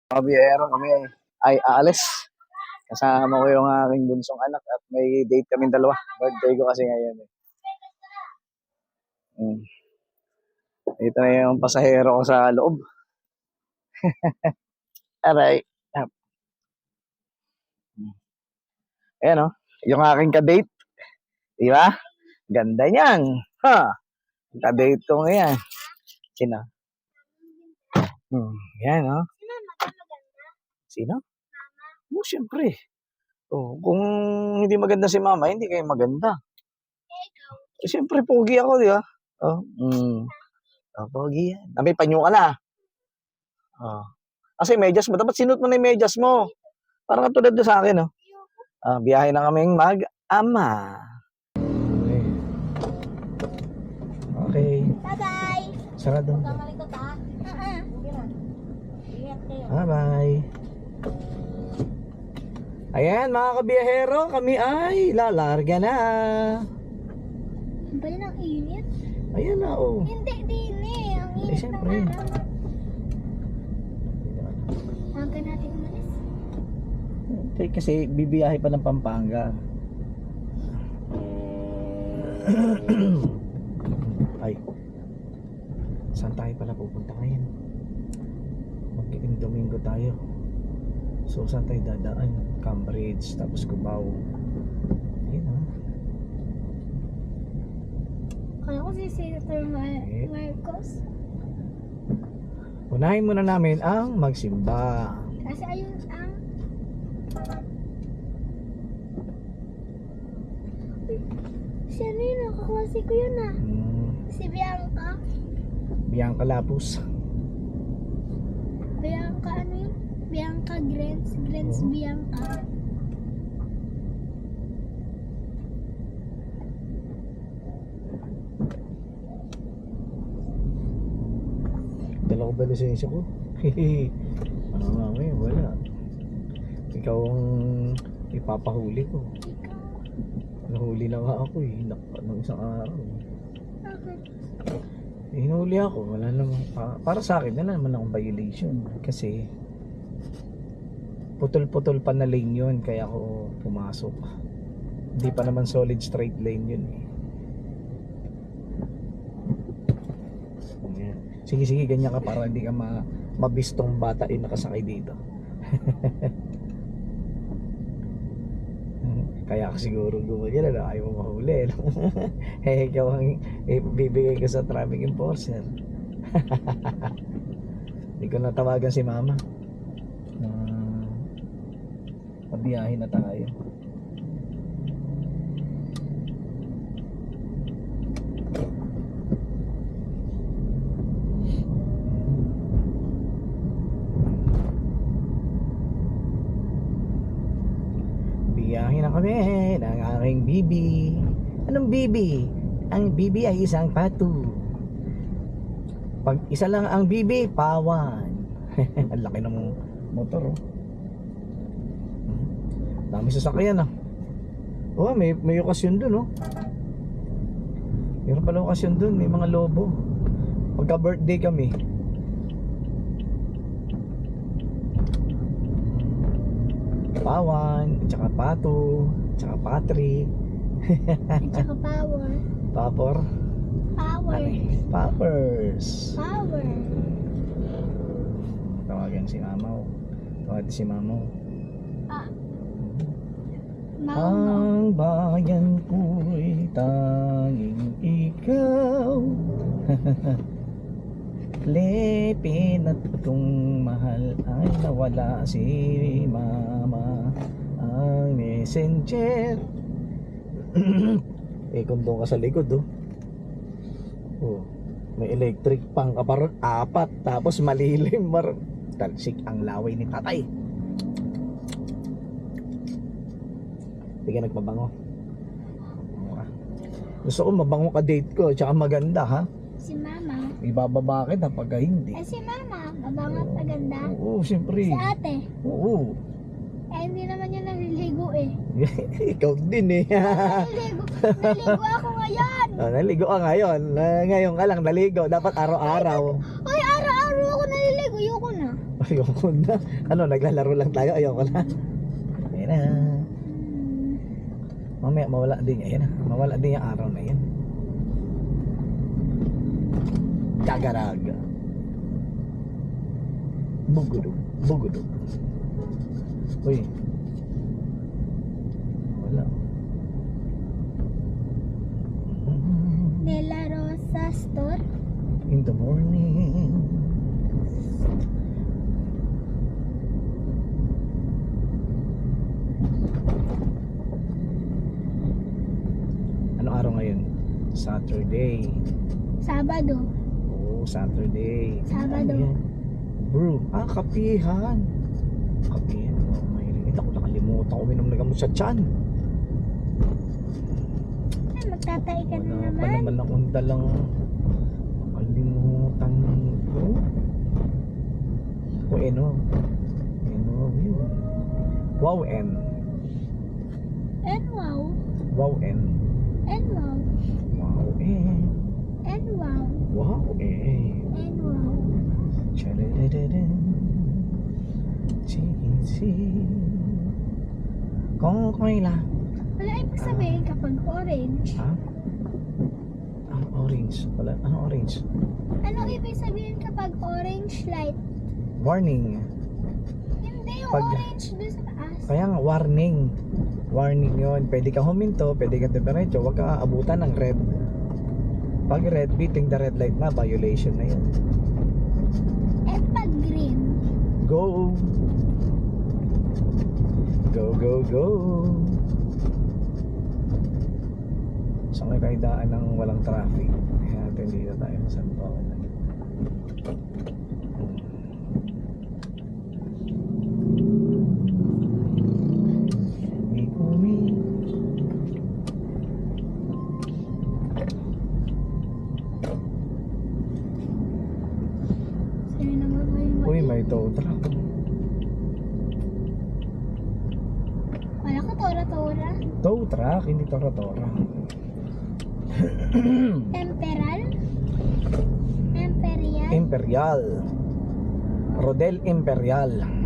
Mga biyahero kami ay aalis. Kasama ko yung aking bunsong anak at may date kaming dalawa. Birthday ko kasi ngayon eh. Ito na yung pasahero ko sa loob. Aray. Ayan o, yung aking kadate. Di ba? Ganda niyan. Ha! Kadate ko ngayon. Sino? Yan o. Sino? Oh, siyempre. Oh, kung hindi maganda si mama, hindi kayo maganda. Eh, siyempre, pogi ako, di ba? Oh, pogi yan. May panyo ka na. Oh. Kasi medyas mo. Dapat sinut mo na yung medyas mo. Parang katulad na sa akin, oh. Biyahe na kaming mag-ama. Okay. Okay. Bye-bye. Sarado. Huwag kang malikot, ha? Ingat kayo. Bye-bye. Ayan, mga kabiyahero, kami ay lalarga na. Ba yun ang init? Ayan na, oh. Hindi, din eh. Ang init Siyempre. ng araw. Hanggang natin umalis. Kasi bibiyahe pa ng Pampanga. Ay, saan tayo pala pupunta ngayon? Mag-Domingo tayo. So saan tayo dadaan? Cambridge, tapos Cubao. Ayun ha. Kaya ko si Senator Marcos. Unahin muna namin ang magsimba. Kasi ayun ang... Siya na yun, nakaklase ko yun ah. Si Bianca. Bianca Lapus. Bianca ano yun? Bianca Grants. Grants Bianca. Dala ko ba lisensya ko? Ano nga ngayon, wala. Ikaw ang ipapahuli ko. Nahuli na nga ako eh, nung isang araw. Bakit? Hinuli ako, wala naman. Para sa akin, wala naman akong violation. Kasi putol-putol pa na lane yun, kaya ako pumasok. Hindi pa naman solid straight lane yun eh. Sige, ganyan ka para hindi ka mabistong bata yung nakasakay dito. Kaya ka siguro gumagal na ayaw mo mahuli. Ikaw ang bibigay ko sa traffic enforcer. Hindi ko natawagan si mama. Pabiyahe na tayo. Biyahe na kami ng aking bibi. Anong bibi? Ang bibi ay isang pato. Pag isa lang ang bibi, pawan. Ang laki ng motor, oh. Dami sasakyan, ah. Oh, may okasyon dun, oh. Meron pala okasyon dun, may mga lobo. Pagka birthday kami. Pawan, tsaka pato, tsaka Patrick. At saka power. Papor. Power. Poppers. Power. Tawagan si Mamaw. Tawagan si Mamaw. Mau. Ang bayan ko'y tanging ikaw. Lepin at kung mahal ay nawala si Mama. Ang messenger. Kung doon ka sa likod, oh. Oh, may electric pang kaparot, 4. Tapos malilim, talsik ang laway ni tatay. Hindi ka nagpabango. Gusto ko mabango ka date ko, tsaka maganda, ha? Si Mama. Ibababa kita pagka hindi. Si Mama. Mabangat maganda. Oo, siyempre. Si Ate. Oo. Hindi naman yan naliligo eh. Ikaw din eh. Naligo ako ngayon. Naligo ka ngayon. Ngayon ka lang naligo. Dapat araw-araw. Ay, araw-araw ako naliligo. Ayoko na. Ayoko na. Ano, naglalaro lang tayo. Ayoko na. Ayan na. Mamaya mawala din. Ayan na. Mawala din yung araw na yan. Kagaraga. Bugudog. Bugudog. Uy. Wala. De La Rosa Store. In the morning. Anong araw ngayon? Saturday. Sabado. Oo, Saturday. Sabado. Ano yan? Bro, kapihan. Kapihan. Oh, mahilig. Ako nakalimutan ko minom na gamot sa tiyan. Ay, magtatay ka na Wala pa naman. naman akong dalang makalimutan ko. O eno. Eno. Yun. Wow N. And wow. Wow N. And wow. Wow N. And wow. Wow N. And wow. Charadadadam. Chisi. Kung kaila. Wala ibig sabihin kapag orange. Ha? Ah, orange. Wala. Ano orange? Ano ibig sabihin kapag orange light? Warning. Hindi yung Pag- orange doon sa taas. Kaya nga, warning. Warning yon. Pwede kang huminto, pwede kang temperature, huwag ka abutan ng red. Pag red, beating the red light na, violation na yun. Eh pag green. Go! Go, go, go! Saan kayo kaidaan ng walang traffic? Kaya natin dito tayo sa San Paolo. Umi. Sino naman ba yung Uy, may tow truck. Wala ko tora-tora. Tow truck, hindi tora-tora. Temperal. Imperial. Imperial. Rodel Imperial. Ano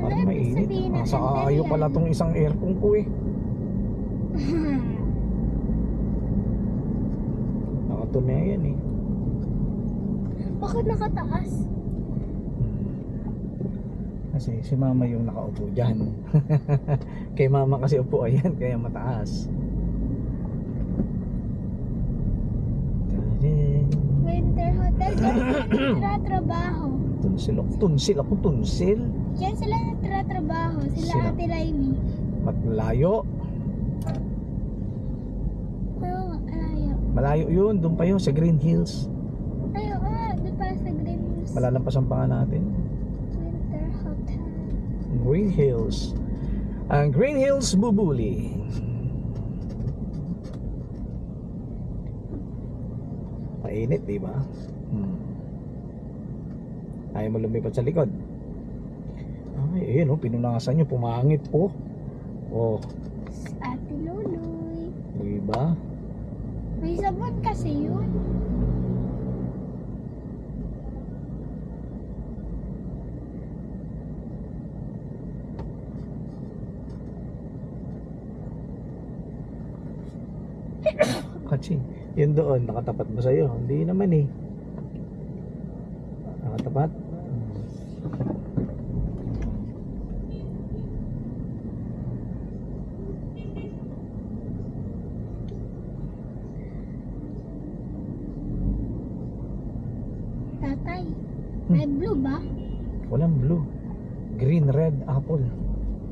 Parang ibig mainit. sabihin ng Nasa ayaw pala tong isang aircon ko eh. Nakatuna yan eh. Bakit nakataas? Kasi si mama yung nakaupo dyan. Kay mama kasi upo ayan, kaya mataas. Winter Hotel. Diyan sila nagtratrabaho. Tunsil ako, tunsil. Diyan sila nagtratrabaho. Sila Sino? Ate Laimi. Malayo. Oo, ayaw. Malayo yun, doon pa yun sa Green Hills. Ayaw, doon pala sa Green Hills. Malalampasan pa nga natin. Winter Hotel. Green Hills. Ang Green Hills Bubuli. Mainit, di ba? Ayaw mo lumipat sa likod. Ay, ayun, pinunasan nyo, pumangit po. Oh, Ate Luloy. di ba? May sabon kasi yun. Kaching, yun doon, nakatapat ba sa'yo? Hindi naman eh. Nakatapat? Tatay. May blue ba? Walang blue. Green, red, apple.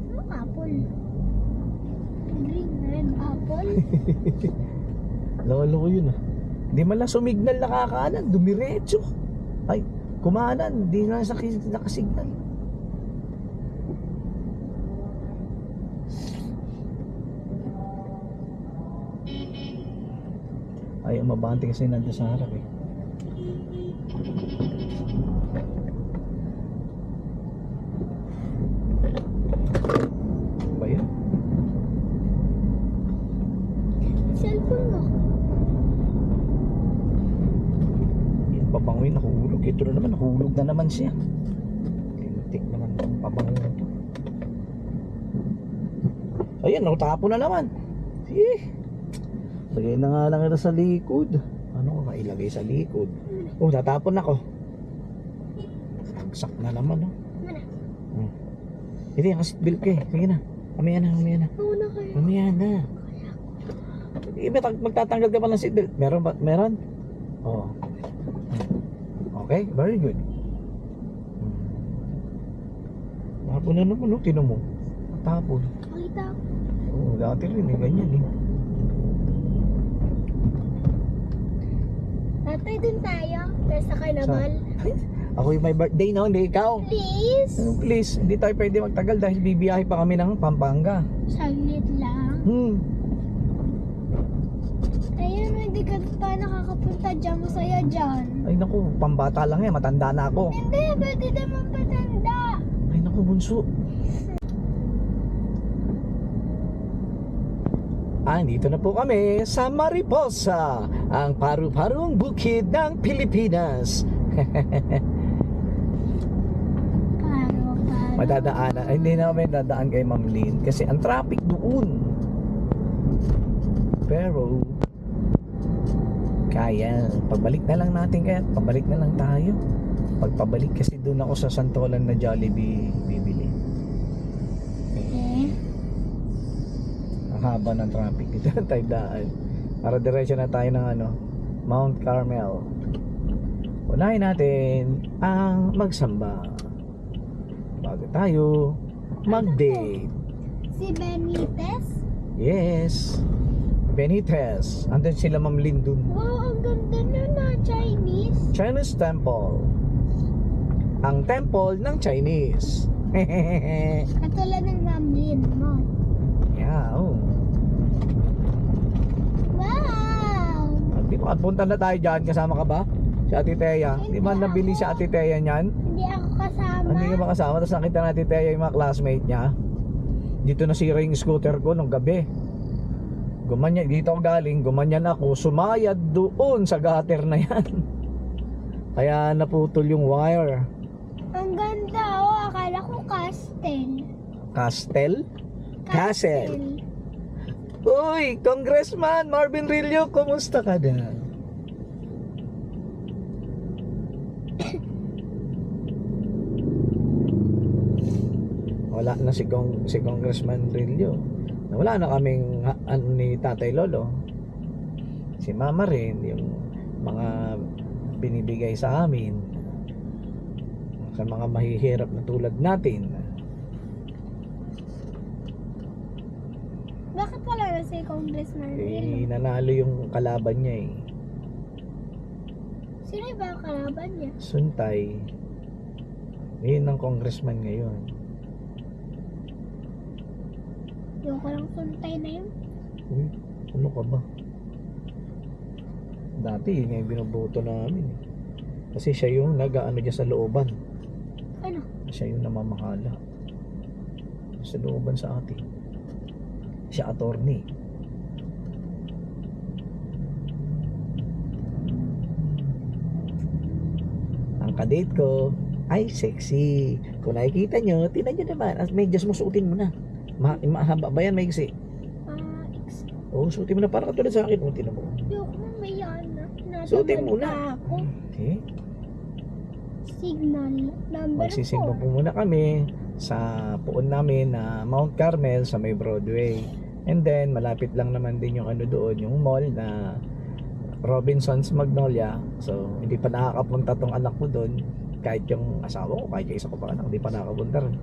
Ano apple? Green, red, apple? Lolo ko yun ah. Di man lang sumignal nakakanan, dumiretso. Ay, kumanan, di na nakasignal. Ay, mabante kasi nandun sa harap eh. Ba yun? Cellphone mo. pabango yung nahulog. Ito na naman, nahulog na naman siya. Lintik naman ang pabango na to. Ayan, nakatapo na naman. Lagay na nga lang ito sa likod. Ano ko mailagay sa likod? Oh, tatapon ako. Sagsak na naman, oh. Hindi, seatbelt ka eh. Sige na. Mamaya na. Oo na kayo. Mamaya na. Magtatanggal ka pa ng seatbelt. Meron ba? Meron? Oo. Okay, very good. Tapon na naman, no? Tinan mo. Tapon. Nakita ko. Oo, dati rin eh. Ganyan eh. Tatay, dun tayo. Pero sa carnival. Ako yung may birthday, no? Hindi ikaw. Please. Please, hindi tayo pwede magtagal dahil bibiyahe pa kami ng Pampanga. Saglit lang. Ayun, hindi ka pa nakakapunta dyan. Masaya dyan. Ay naku, pambata lang yan. Matanda na ako. Hindi, pwede naman patanda. Ay naku, bunso. Dito na po kami sa Mariposa, ang paru-parong bukid ng Pilipinas. Madadaanan. Ay, hindi na kami dadaan kay Ma'am Lynn kasi ang traffic doon. Pero kaya, pagbalik na lang natin, kaya pabalik na lang tayo. Pagpabalik kasi doon ako sa Santolan na Jollibee bibili. Ang haba ng traffic dito na tayo daan. Para diretso na tayo ng Mount Carmel. Unahin natin ang magsamba bago tayo mag-date. Si Benitez? Yes, Benitez. Andun sila Ma'am Lynn dun. Wow, ang ganda nun na Chinese. Chinese temple. Ang temple ng Chinese. Katulad ng Ma'am Lynn mo. Yeah, oh. Wow! Punta na tayo dyan. Kasama ka ba? Si Ate Teya. Di ba nabili si Ate Teya niyan? Hindi ako kasama. Hindi ka ba kasama? Tapos nakita na Ate Teya yung mga classmate niya. Dito nasira yung scooter ko nung gabi. Gumanyan, dito ako galing. Gumanyan ako. Sumayad doon sa gutter na yan. Kaya naputol yung wire. Ang ganda, oh. Akala ko castle. Castle? Castle. Uy, Congressman Marvin Rillo, kumusta ka na? Wala na si Congressman Rillo. Wala na kaming ni Tatay Lolo. Si Mama rin, yung mga binibigay sa amin sa mga mahihirap na tulad natin. Bakit wala na si Congressman Rillo? Nanalo yung kalaban niya eh. Sino ba ang kalaban niya? Suntay. Yun ang congressman ngayon. Yung ko lang suntay na yun. Uy, ano ka ba? Dati yun yung binoboto namin eh. Kasi siya yung nag-ano dyan sa looban. Ano? Siya yung namamahala sa looban sa atin. Siya attorney. Ang kadate ko ay sexy. Kung nakikita nyo, tingnan nyo naman. At medyas mo, suotin mo na. Mahaba ba yan, maigsi? Oo, suotin mo na para katulad sa akin. O, tingnan mo. Yung may na. Suotin mo na. Okay. Signal. Number 4. Magsisigma po muna kami sa puon namin na Mount Carmel sa may Broadway. And then malapit lang naman din yung doon, yung mall na Robinson's Magnolia. So hindi pa nakakapunta tong anak ko doon. Kahit yung asawa ko, kahit yung isa ko pa anak, hindi pa nakakapunta rin.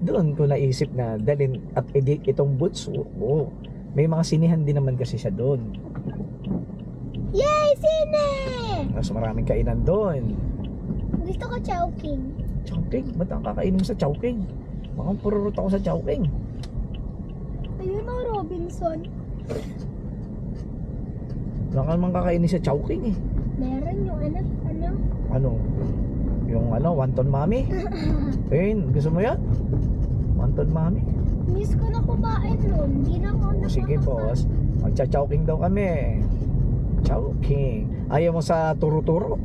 Doon ko naisip na dalhin at edit itong boots. May mga sinihan din naman kasi siya doon. Yay! Sine! Mas maraming kainan doon. Gusto ko Chowking. Chowking? Ba't ang kakainin mo sa Chowking? Mukhang pururot ako sa Chowking. Ayun o, Robinson. Wala ka naman kakainin sa Chowking eh. Meron yung Ano? Yung wonton mami? Ayun, gusto mo yan? Wonton mami? Miss ko na kumain nun. Hindi na ako nakakakain. Sige boss, magcha-Chowking daw kami. Chowking. Ayaw mo sa turo-turo?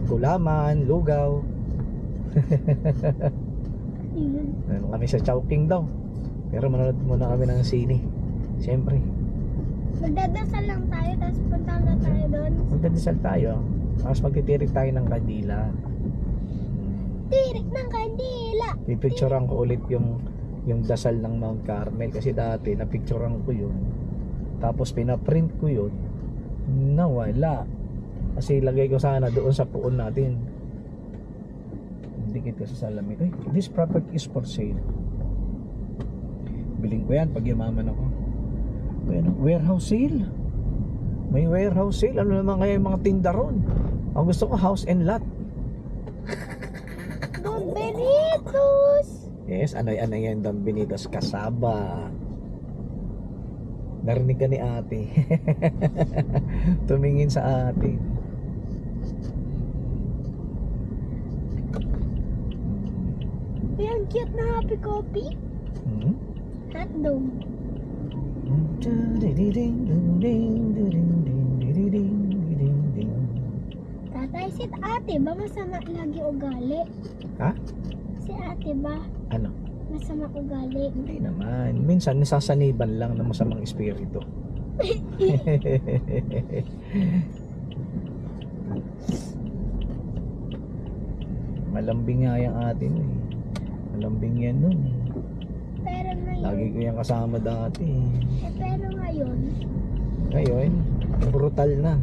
gulaman, lugaw. Yun. Ano kami sa Chowking daw. Pero manonood muna kami ng sine. Siyempre. Magdadasal lang tayo, tapos punta na tayo doon. Magdadasal tayo. Tapos magtitirik tayo ng kandila. Tirik ng kandila. Pipicturean ko ulit yung dasal ng Mount Carmel. Kasi dati napicturean ko yun. Tapos pinaprint ko yun. Nawala. Kasi ilagay ko sana doon sa puon natin. Dikit ko sa salamin. Ay, this property is for sale. Biling ko yan pag yumaman ako. Bueno, warehouse sale. May warehouse sale. Ano naman kaya yung mga tinda ron? Ang gusto ko house and lot. Don Benitos. Yes, ano yan Don Benitos kasaba. Narinig ka ni ate. Tumingin sa ate. Ay, ang cute na Happy Coffee. Hotdog. Tatay, si ate ba masama lagi ugali? Ha? Si ate ba Ano? masama ugali? Hindi naman. Minsan nasasaniban lang ng masamang espiritu. Malambing nga yung atin eh. Malambing yan nun eh. Pero ngayon, Lagi ko yung kasama dati pero ngayon, Ngayon, brutal na.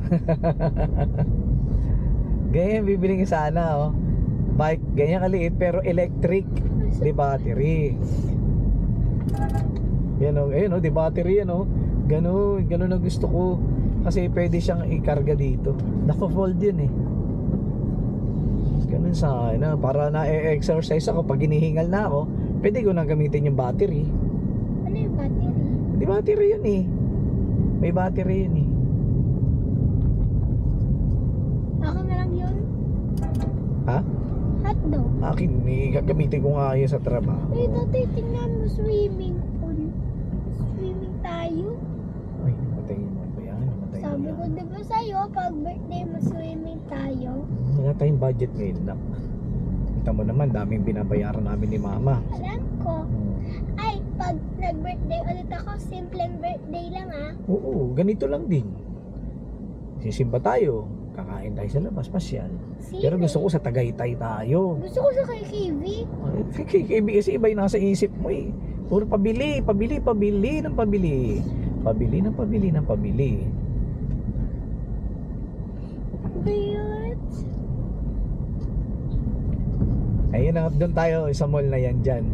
Ganyan bibili ko sana bike, ganyan kaliit pero electric. Di battery. Yan ayun di battery yan Ganun na gusto ko. Kasi pwede siyang ikarga dito. Naka-fold yun eh. Ganun sana. Para na-exercise ako pag hinihingal na ako, pwede ko nang gamitin yung battery. ano yung battery? Di battery yun eh. May battery yun eh. Ako na lang yun. Ha? Hotdog. Akin eh. Gagamitin ko nga yun sa trabaho. Ay, tatay, tingnan mo, swimming pool. Swimming tayo. Ay, matayin mo ba yan? Matayin Sabi mo ko, yan. di ba sa'yo, pag birthday mo, swimming tayo? Wala tayong budget ngayon, nak. Kita mo naman, daming binabayaran namin ni mama. Alam ko. Ay, pag nag-birthday ulit ako, simpleng birthday lang Oo, ganito lang din. Sisimba tayo. Kakain tayo sa labas, pasyal. Pero gusto ko sa Tagaytay tayo. Gusto ko sa KKV. KKB kasi iba yung nasa isip mo eh. Puro pabili ng pabili. Pabili ng pabili. Cute. Ayun na, doon tayo sa mall na yan dyan.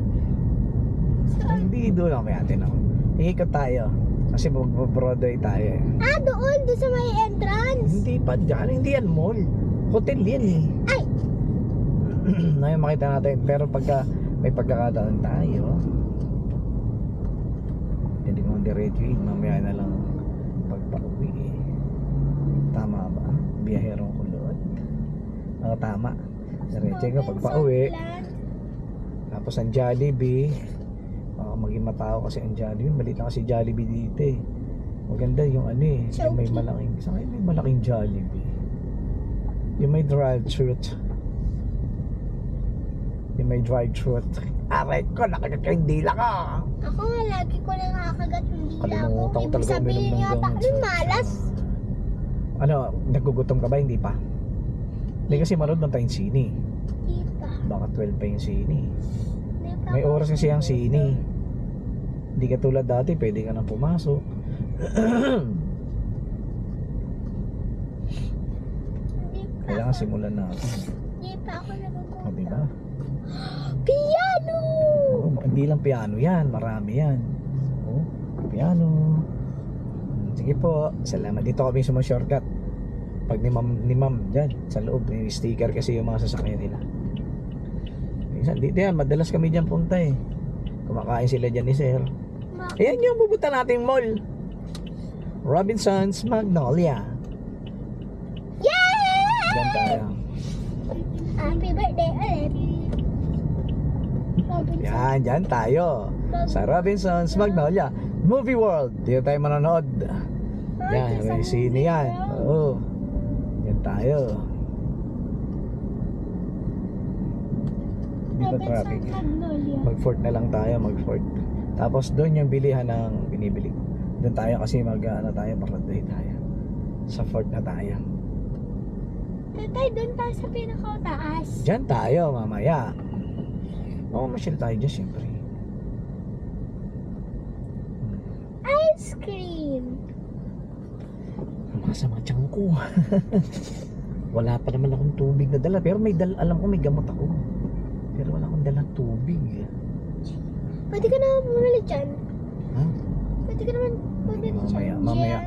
Hindi doon ako may atin ako. Iikot tayo. Kasi mag-Broadway tayo eh. Doon sa may entrance. Hindi pa dyan, hindi yan mall. Hotel yan eh. Ay! Ngayon makita natin. Pero pagka may pagkakataon tayo, hindi mo diretso eh. Mamaya na lang pagpa-uwi eh. Tama ba? Biyaherong kulot. Tama. Diretso ka pagpa-uwi. Tapos ang Jollibee. Maging matao kasi ang Jollibee. Maliit na kasi Jollibee dito eh. Maganda yung yung may malaking, saan kayo may malaking Jollibee? Yung may drive-thru. Aray ko, nakakakindila ka. Ako nga, lagi ko nakakagat yung dila ko. Kalimutan ko Ibig talaga sabihin uminom ng yata, gamot. malas. Nagugutom ka ba? Hindi pa. Hindi kasi manood ng tayong sini. Di pa. Baka 12 pa yung sini. Di pa May ako oras kasi ang gutom. sini. Hindi ka tulad dati, pwede ka nang pumasok. Di pa Kailangan ako- simulan natin. Di pa ako nagugutom. Diba? Piano! Hindi lang piano yan, marami yan. Piano. Sige po, salamat. Dito kami sa mga shortcut. Pag ni ma'am dyan, sa loob, may sticker kasi yung mga sasakyan nila. Dito yan, madalas kami dyan punta eh. Kumakain sila dyan ni sir. Ayan yung pupunta nating mall. Robinson's Magnolia. Yeah! Dyan tayo. Happy birthday ulit. Yan, dyan tayo. Sa Robinson's Magnolia Movie World. Dito tayo manonood. Yan, may sine yan. Oo. Yan tayo. Dito dapat traffic. sa Magnolia. Mag-fort na lang tayo, mag-fort. Tapos doon yung bilihan ng binibili. Doon tayo kasi ano tayo, maglandoy tayo. Sa fort na tayo. Tatay, doon tayo sa pinakataas. Diyan tayo mamaya. Oo, masyal tayo dyan syempre. Ice cream. Masama tiyang ko. Wala pa naman akong tubig na dala. Pero alam ko may gamot ako. Pero wala akong dalang tubig. Pwede ka naman bumili dyan. Ha? Pwede ka naman bumili dyan. Mamaya.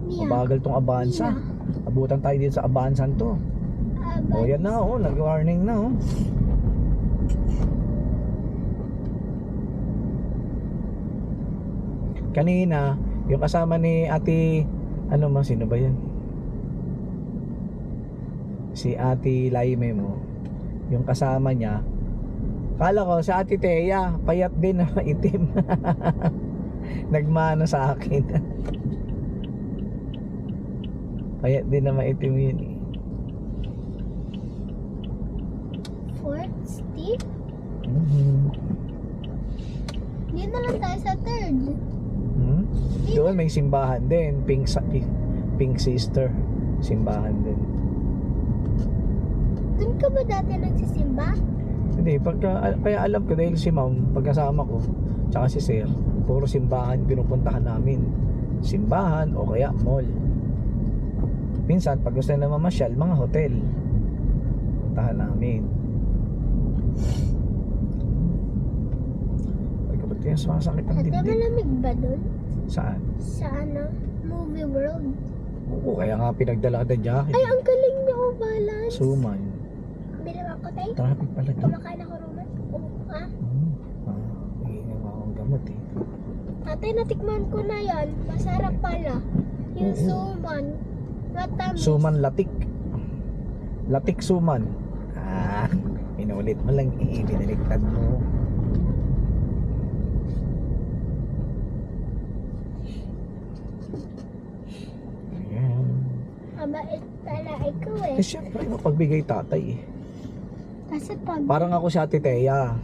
Mabagal tong Avanza. Abutan tayo dito sa Avanza to. O yan na oh, nag-warning na oh. Kanina, yung kasama ni ate, sino ba yan? Si ate Laime mo. Yung kasama niya, kala ko si ate Teya, payat din na maitim. Nagmana sa akin. Payat din na maitim yun eh. Fourth, Steve? Mm-hmm. Yun na lang tayo sa third. Doon may simbahan din, Pink Sister simbahan din. Doon ka ba dati nagsisimba? Hindi, kaya alam ko dahil si ma'am, pagkasama ko tsaka si sir, puro simbahan pinupuntahan namin. Simbahan o kaya mall. Minsan pag gusto na mamasyal, mga hotel puntahan namin. Pagkabat kaya sumasakit ang Ate, dibdib. malamig ba doon? Saan? Sa movie world. Oo, kaya nga pinagdala ka na jacket. Ay, ang galing niyo, balance. Suman. Bilang ako tayo. Traffic pala doon. Kumakain ako roman. Oo, ha? Hingin mo akong gamot eh. Ate, natikman ko na yan. Masarap pala. Yung Oo. suman. Matamis. Suman latik. Latik suman. Inulit mo lang eh. Binaliktad mo. Ayan. Mabait pala ikaw eh. Eh syempre, pagbigay tatay eh. Kasi pag... Parang ako si Ate Teya.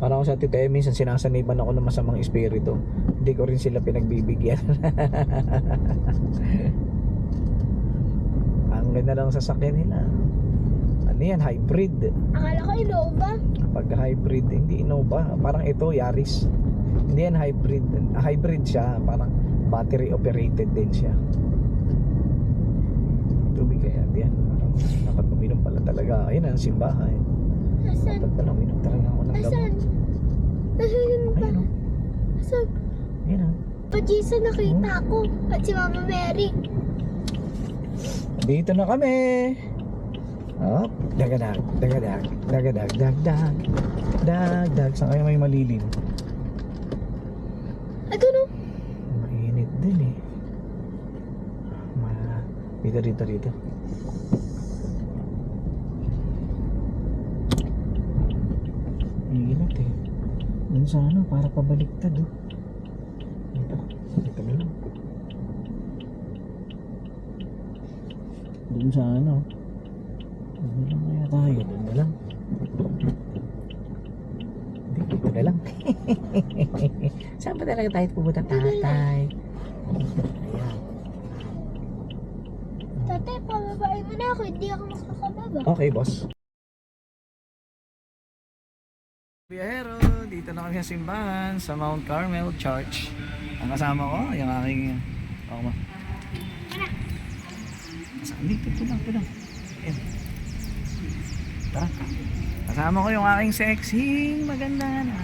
Parang ako si Ate Teya. Minsan sinasaniban ako ng masamang espiritu. Hindi ko rin sila pinagbibigyan. Ang ganda lang sa sasakyan nila. Ano yan? Hybrid. Akala ko Innova. Pagka hybrid, hindi Innova. Parang ito, Yaris. Hindi yan hybrid. Hybrid siya. Parang battery operated din siya. Tubig kaya yan. Parang dapat uminom pala talaga. Ayun ang simbahan. Asan? Dapat pala uminom talaga ako ng gamot. Asan? Asan ba? Ayun o. Asan? Ayun o. Pa Jason nakita ko. At si Mama Mary. Dito na kami. Up, dagadag, dagadag, dagadag, dagdag, dagdag. Saan kayo may malilim? Ito no? Mainit din eh. Dito. Mainit eh. Dun sa para pabaliktad oh. Dito na lang. Dun sa doon na lang kaya tayo, doon na lang. Hindi, dito na lang. Saan ba talaga tayo pupunta, tatay? Ayan. Tatay, pababain mo na ako. Hindi ako makakababa. Okay, boss. Biyahero, dito na kami sa simbahan sa Mount Carmel Church. Ang kasama ko, yung aking saan dito? Ito lang. Ayan. Tara. Kasama ko yung aking sexy maganda na.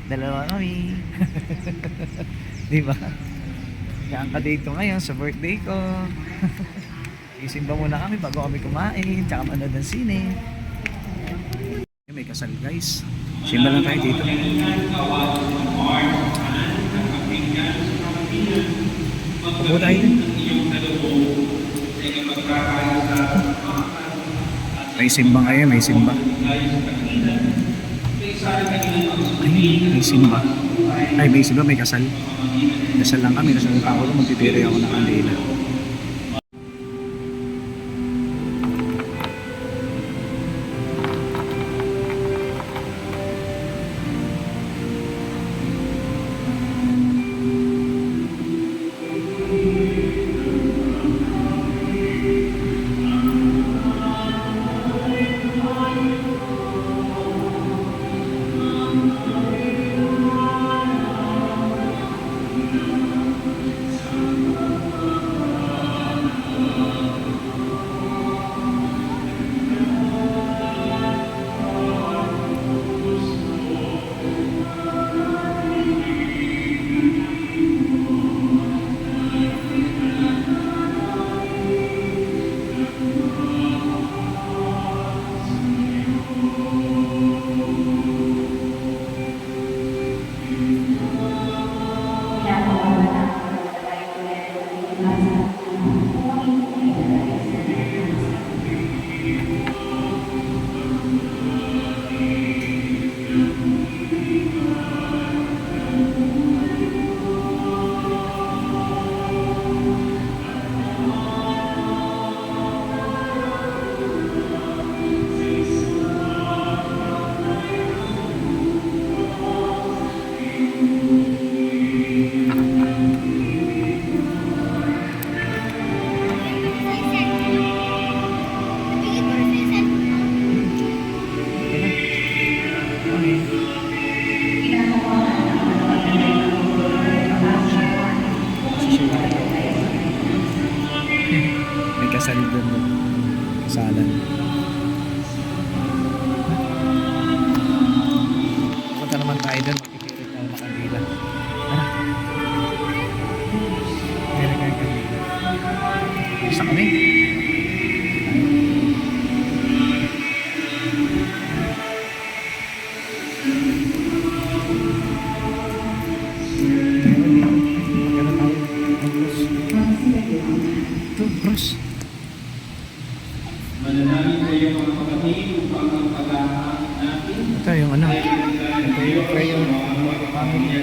Dalawa kami. Diba? Kaya ka dito ngayon sa birthday ko. Isimba muna kami bago kami kumain. Tsaka manood ng sine. May kasal guys. Simba lang tayo dito. Upo tayo din. May simba ngayon, may simba. May simba. May simba, may kasal. Kasal lang kami, kasal lang ako, magtitiri ako ng kandila. May kasal doon. Kasalan. Punta naman tayo doon. Makikirit na makandila. Meron kayong kandila. Isa kami. Terus Mananangin kayo mga kapatid upang ang pag-aaral natin ito yung ano, ito yung prayer family.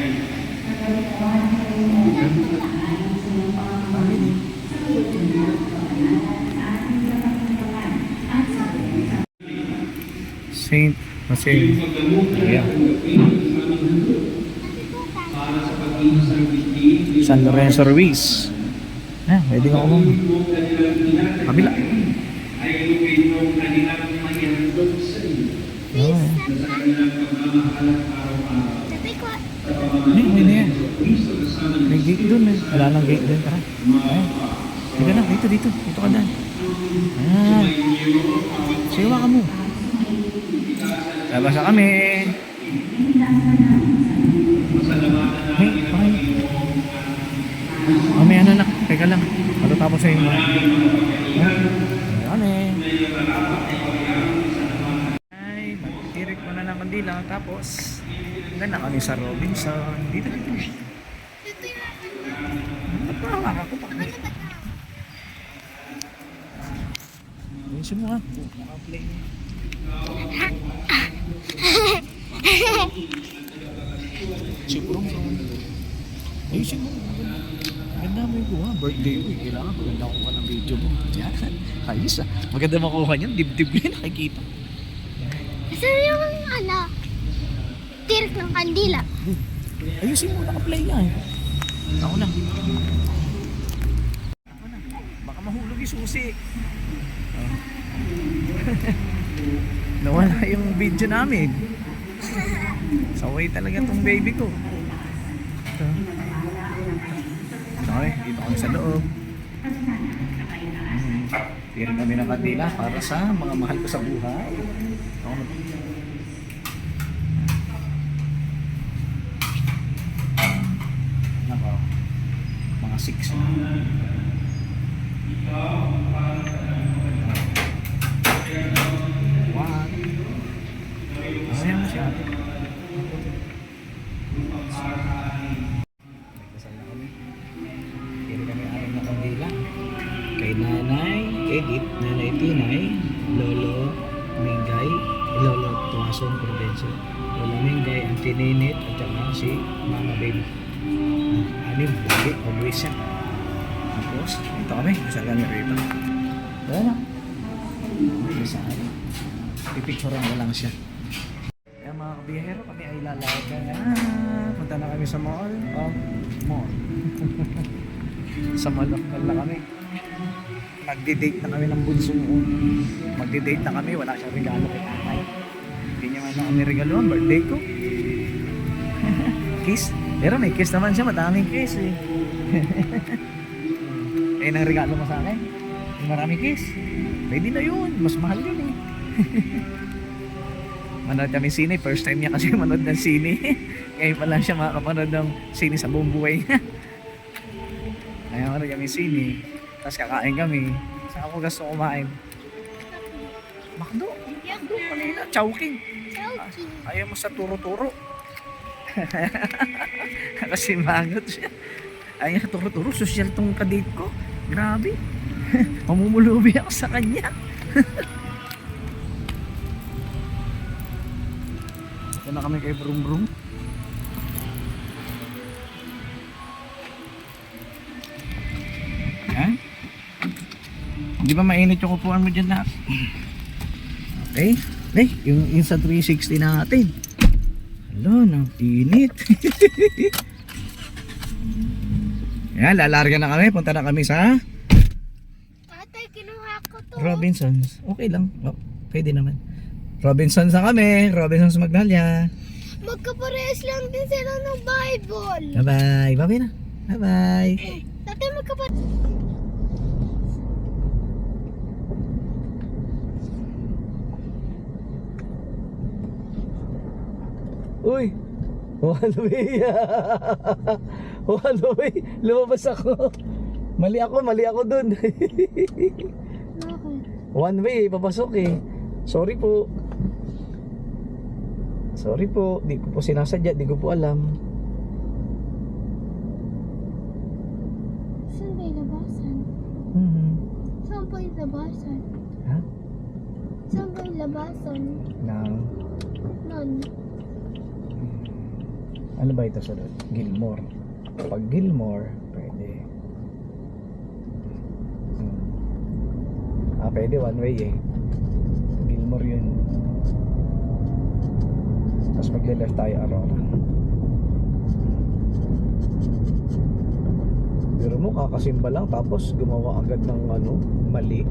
Saint Jose. Yeah. para sa pag-iisang bigay San Lorenzo Ruiz. Pwede nga ako. Kabila. ay luwin mo kanilang mahihandog sa iyo sa kanilang pagmamahal at araw-araw Sabi ko, sa pamamagitan May na yan. ng Kristo kasama ng May gate doon eh. Wala nang gate doon. Tara. Ay. Dito na. Dito, dito. Dito ka dyan. Siwa ka mo. Labas na kami. Hey, okay. Mamaya na nak. Teka lang. Matatapos sa inyo. Ano eh. Ay, mag-tirik mo na ng kandila. Tapos, hanggang na kami sa Robinson. Dito, dito. At parang ako pa. Ayusin mo ha. Maka-play. Siguro mo. Ayusin mo. Maganda mo yung kuha. Birthday ko. Kailangan maganda kuha ng video mo. Yan. Ayos ah. Maganda makuha niyan. Dibdib mo yun. Nakikita. saan yung ano? Tirik ng kandila. Ayusin mo. Naka-play yan. Ako na. Baka mahulog yung susi. Nawala yung video namin. Saway talaga tong baby ko. Ito. Okay, dito kami sa loob. Tirin kami ng kandila para sa mga mahal ko sa buhay. Ako na. Nako. Mga 6 na. One. Ayaw mo siya. Nagkasal na kami. Kiri kami alam na kandila. Kay Nanay Edith, Nanay Tinay, Lolo Mingay, Lolo Tumasong Prudencio, Lolo Mingay, Auntie Ninit, at saka si Mama Baby. Anim, lagi, always yan. Tapos, ito kami, kasal kami rito. Wala na. May isa kami. Pipicturean ko lang siya. Kaya mga kabiyahero, kami ay lalakad na. Punta na kami sa mall. Mall. Sa mall na kami. Magdi-date na kami ng bunso mo. Magdi-date na kami, wala siyang regalo kay tatay. Hindi niya man kami regalo ang birthday ko. Kiss? Pero may kiss naman siya, madaming kiss eh. Eh, nang regalo mo sa akin? Yung maraming kiss? Pwede na yun, mas mahal yun eh. Manood kami sine, first time niya kasi manood ng sine. Ngayon pa lang siya makakapanood ng sine sa buong buhay niya. Ngayon manood kami sine, tapos kakain kami. Saan ako gusto kumain? Makdo. Makdo kanina, Chowking. Chowking. Ayaw mo sa turo-turo. Kasi mangot siya. Ayaw sa turo-turo, social tong kadate ko. Grabe. Mamumulubi ako sa kanya. Ito na kami kay Brum Brum. Ha? Hindi ba mainit yung upuan mo dyan na? Okay. Yung sa 360 natin. Hello, nang init. Yan, lalarga na kami. Punta na kami sa Tatay, kinuha ko to. Robinsons. Okay lang. Oh, pwede naman. Robinsons na kami. Robinsons Magnolia. Magkaparehas lang din sila ng Bible. Bye-bye. Bye-bye na. Bye-bye. Tatay, magkaparehas. Uy! One way! One way! Lumabas ako! Mali ako dun! One way, papasok eh. Sorry po. Sorry po, di ko po sinasadya, di ko po alam. Saan ba yung labasan? Saan ba yung labasan? Ha? Saan ba yung labasan? Nang, Nun. ano ba ito sa doon? Gilmore. Pag Gilmore, pwede. Pwede one way eh. Gilmore yun. Tapos magle-left tayo Aurora. Pero mo kakasimba lang tapos gumawa agad ng ano, mali.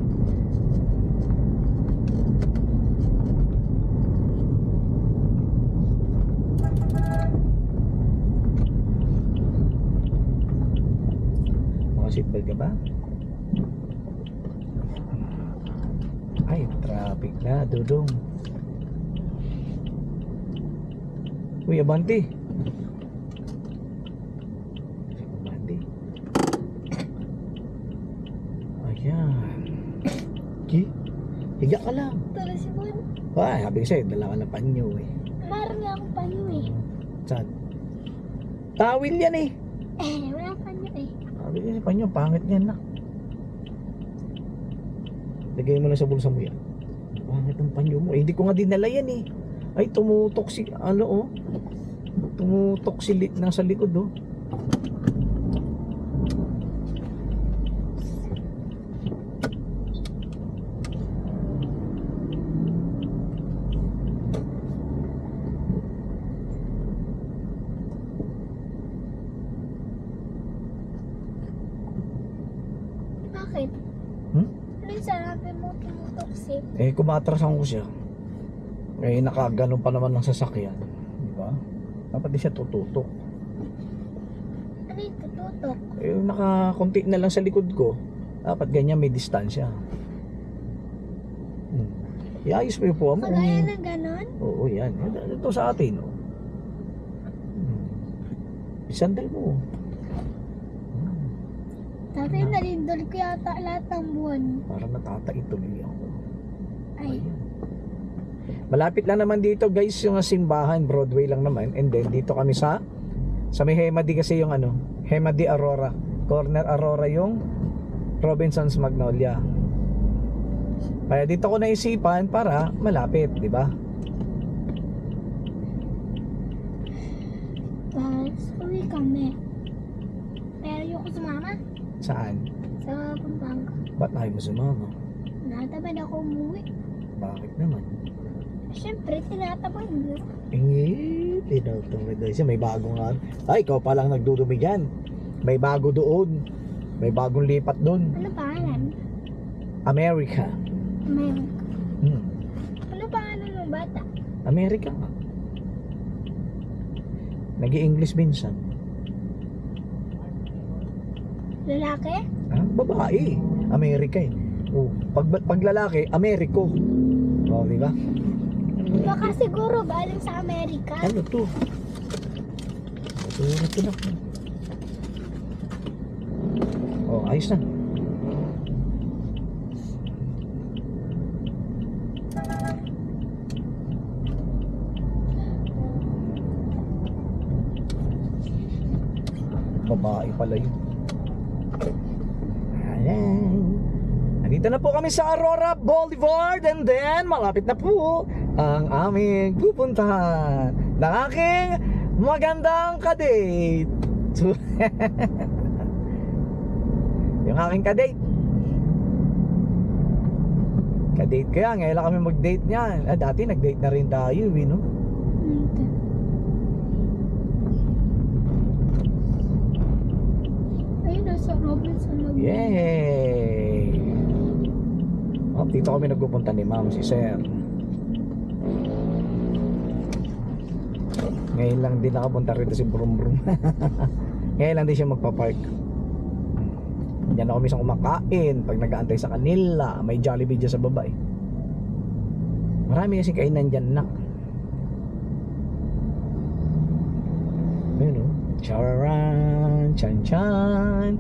Seatbelt ka ba? Ay, traffic na, Dudong. Uy, abante. Abante. Ayan. Ki? Higa ka lang. Tara si Bon. Ay, sabi ko sa'yo, dala ka ng panyo eh. Marami akong panyo eh. Saan? Tawil yan eh. Walang panyo eh. Sabi ko sa panyo, pangit yan na. Lagay mo lang sa bulsa mo yan. Pangit ang panyo mo. Eh, hindi ko nga dinala yan eh. Ay, tumutok si, ano oh. Tumutok si nasa likod oh. Bakit? Ano yung sarabi mo tumutoksik? Eh, kumatrasan ko siya. Eh, nakaganon pa naman ng sasakyan. Di ba? Dapat di siya tututok. Ano yung tututok? Eh, nakakunti na lang sa likod ko. Dapat ganyan may distansya. Iayos mo yung puwa mo. Kagaya ng ganon? Oo, yan. Ito sa atin, oh. Isandal mo. Tatay, nalindol ko yata lahat ng buwan. Para natatai tuloy ako. Ay, Ayan. Malapit lang naman dito guys yung simbahan, Broadway lang naman. And then dito kami sa may Hemadi kasi yung ano, Hemadi Aurora. Corner Aurora yung Robinsons Magnolia. Kaya dito ko naisipan para malapit, di ba? tapos uwi kami. Pero ayoko sumama Saan? sa Pampanga. Ba't ayaw mo sumama? Natamad ako umuwi. Bakit naman? Siyempre, tinatamad mo. Tinatong na siya. May bago nga. Ay, ikaw pa lang nagdudumi dyan. May bago doon. May bagong lipat doon. Ano pangalan? America. America. Hmm. Ano pangalan ng bata? America nga. Nag-i-English minsan. Lalaki? Babae. America eh. Oh, pag lalaki, Americo. Oh, di ba? Baka siguro galing sa Amerika. Ano to? Ito na. Oh, ayos na. Babae pala yun. Ayan. Nandito na po kami sa Aurora Boulevard and then malapit na po ang aming pupuntahan ng aking magandang kadate. Yung aking kadate. Kadate kaya, ngayon lang kami mag-date niyan. Dati nag-date na rin tayo, no? Ayun, nasa Robinson lang. Yay! Oh, dito kami nagpupunta ni ma'am, si sir. Ngayon lang din nakapunta rito si Brum Brum. Ngayon lang din siya magpa-park. Diyan na kami sa kumakain. Pag nag-aantay sa kanila, may Jollibee dyan sa baba eh. Marami kasi kainan dyan, nak. Ayun o. Chararan, chan chan.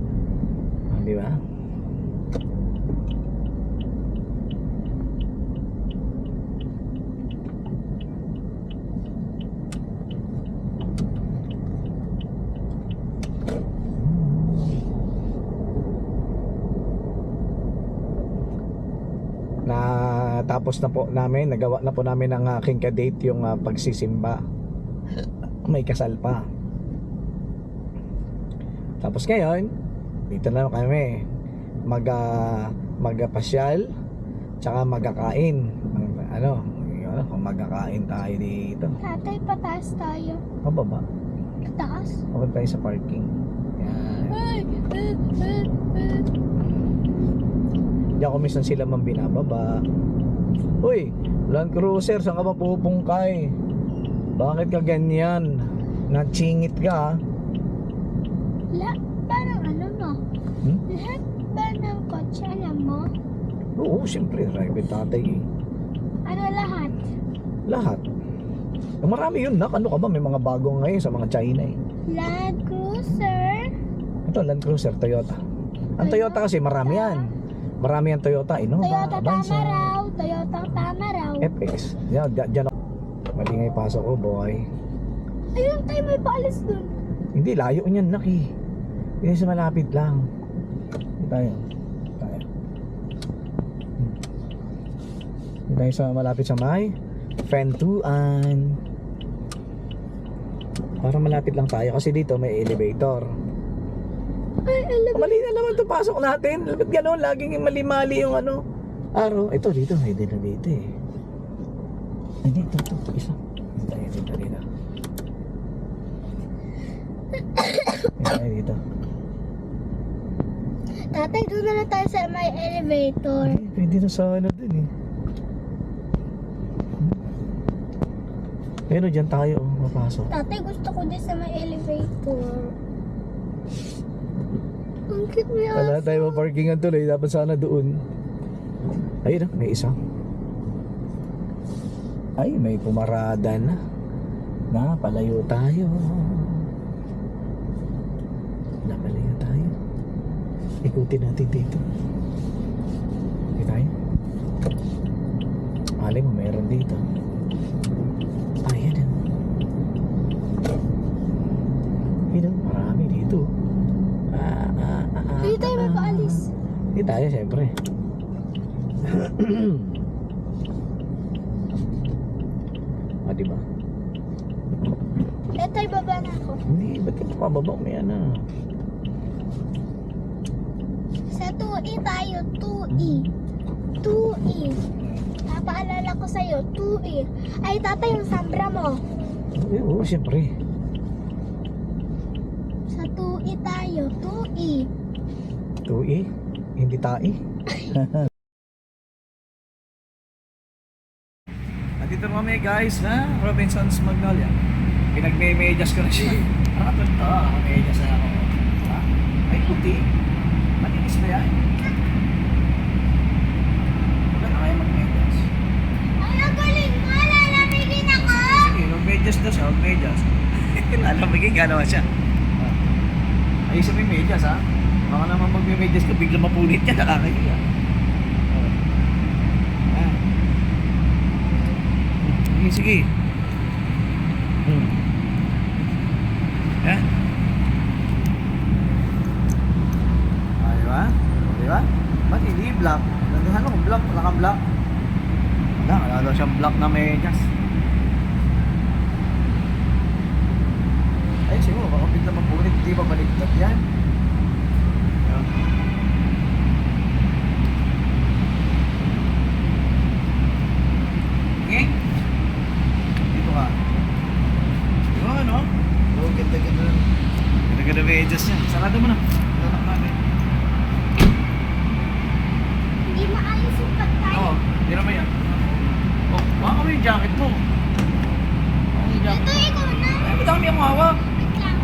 Di ba? Tapos na po namin, nagawa na po namin ng aking kadate yung pagsisimba. May kasal pa. Tapos ngayon, dito na kami magpasyal tsaka magkakain. Magkakain tayo dito. Tatay, pataas tayo. Pababa. Pataas? Pababa tayo sa parking. Yan. Diyan ko minsan sila man binababa. Uy, Land Cruiser, saan ka ba pupungkay? Bakit ka ganyan? Natsingit ka? Parang ano mo? Lahat ba ng kotse alam mo? Oo, siyempre, driver tatay eh. Ano lahat? Lahat. Marami yun, nak. Ano ka ba? May mga bagong ngayon sa mga China eh. Land Cruiser? Ito, Land Cruiser, Toyota. Ang Toyota kasi marami yan. Marami ang Toyota, Toyota Tamaraw. Toyota Tamaraw. FX. Diyan ako. Malingay pasok ko, boy. Ayun tayo, may paalis dun. Hindi, layo niyan, nak eh. Hindi sa malapit lang. Hindi tayo. Hindi tayo sa malapit sa may Fentuan. Para malapit lang tayo kasi dito may elevator. Ay, alam. Mali na naman ito, pasok natin. Ba't gano'n? Laging mali-mali yung araw. Ito, dito. Hindi na dito eh. Ay, dito. Isa. Dito. Dito. Tatay, doon na lang tayo sa may elevator. Ay, pwede na sa dun eh. Ayun, dyan tayo. Mapasok. Tatay, gusto ko din sa may elevator. Ang cute mo yan. Wala tayo maparkingan tuloy. Dapat sana doon. Ayun, may isa. Ay, may pumarada na. Napalayo tayo. Napalayo tayo. Ikutin natin dito. Dito tayo. Malay mo, meron dito. Ayan. Ayan, marami dito. Hindi tayo mapaalis. Hindi tayo, siyempre. Diba? Tayo, baba na ako. Hindi, ba't ka pababa? May Sa 2E tayo, 2E. 2E. Papaalala ko sa'yo, 2E. Ay, tatay, yung sambra mo. Oo, siyempre. Sa 2E tayo, 2E. 2E, hindi tae. Nandito na kami guys, ha? Robinson's Magnolia. Pinagme-medyas ko na siya. Ito, medyas na ako. Ha? Ay, puti. Malinis na yan. Wala na kayo mag-medyas. Ay, ang galing mo. Lalamigin ako. Sige, mag-medyas na siya, mag-medyas. Lalamigin ka naman siya. Ayusin mo yung medyas, ha? Baka naman mag-medyas ka, bigla mapunit ka, nakakahiya. Sige, sige. Yan. Diba? Diba? Ba't hindi black? Nandihan ako, black, wala kang black. Wala daw siyang black na medyas. Ay, siguro, baka bigla mapunit, hindi ba baligtad yan? Okay? Dito ka. Diba, ano? Oo, ganda-ganda lang. Ganda-ganda medyas niya. Sarado mo na. Sarado natin. Hindi maayos yung pagkain. Oo, hindi naman yan. Oh, baka mo yung jacket mo. Baka mo yung jacket Ito, mo. ikaw na. Ay, madami ang hawak. Wait lang.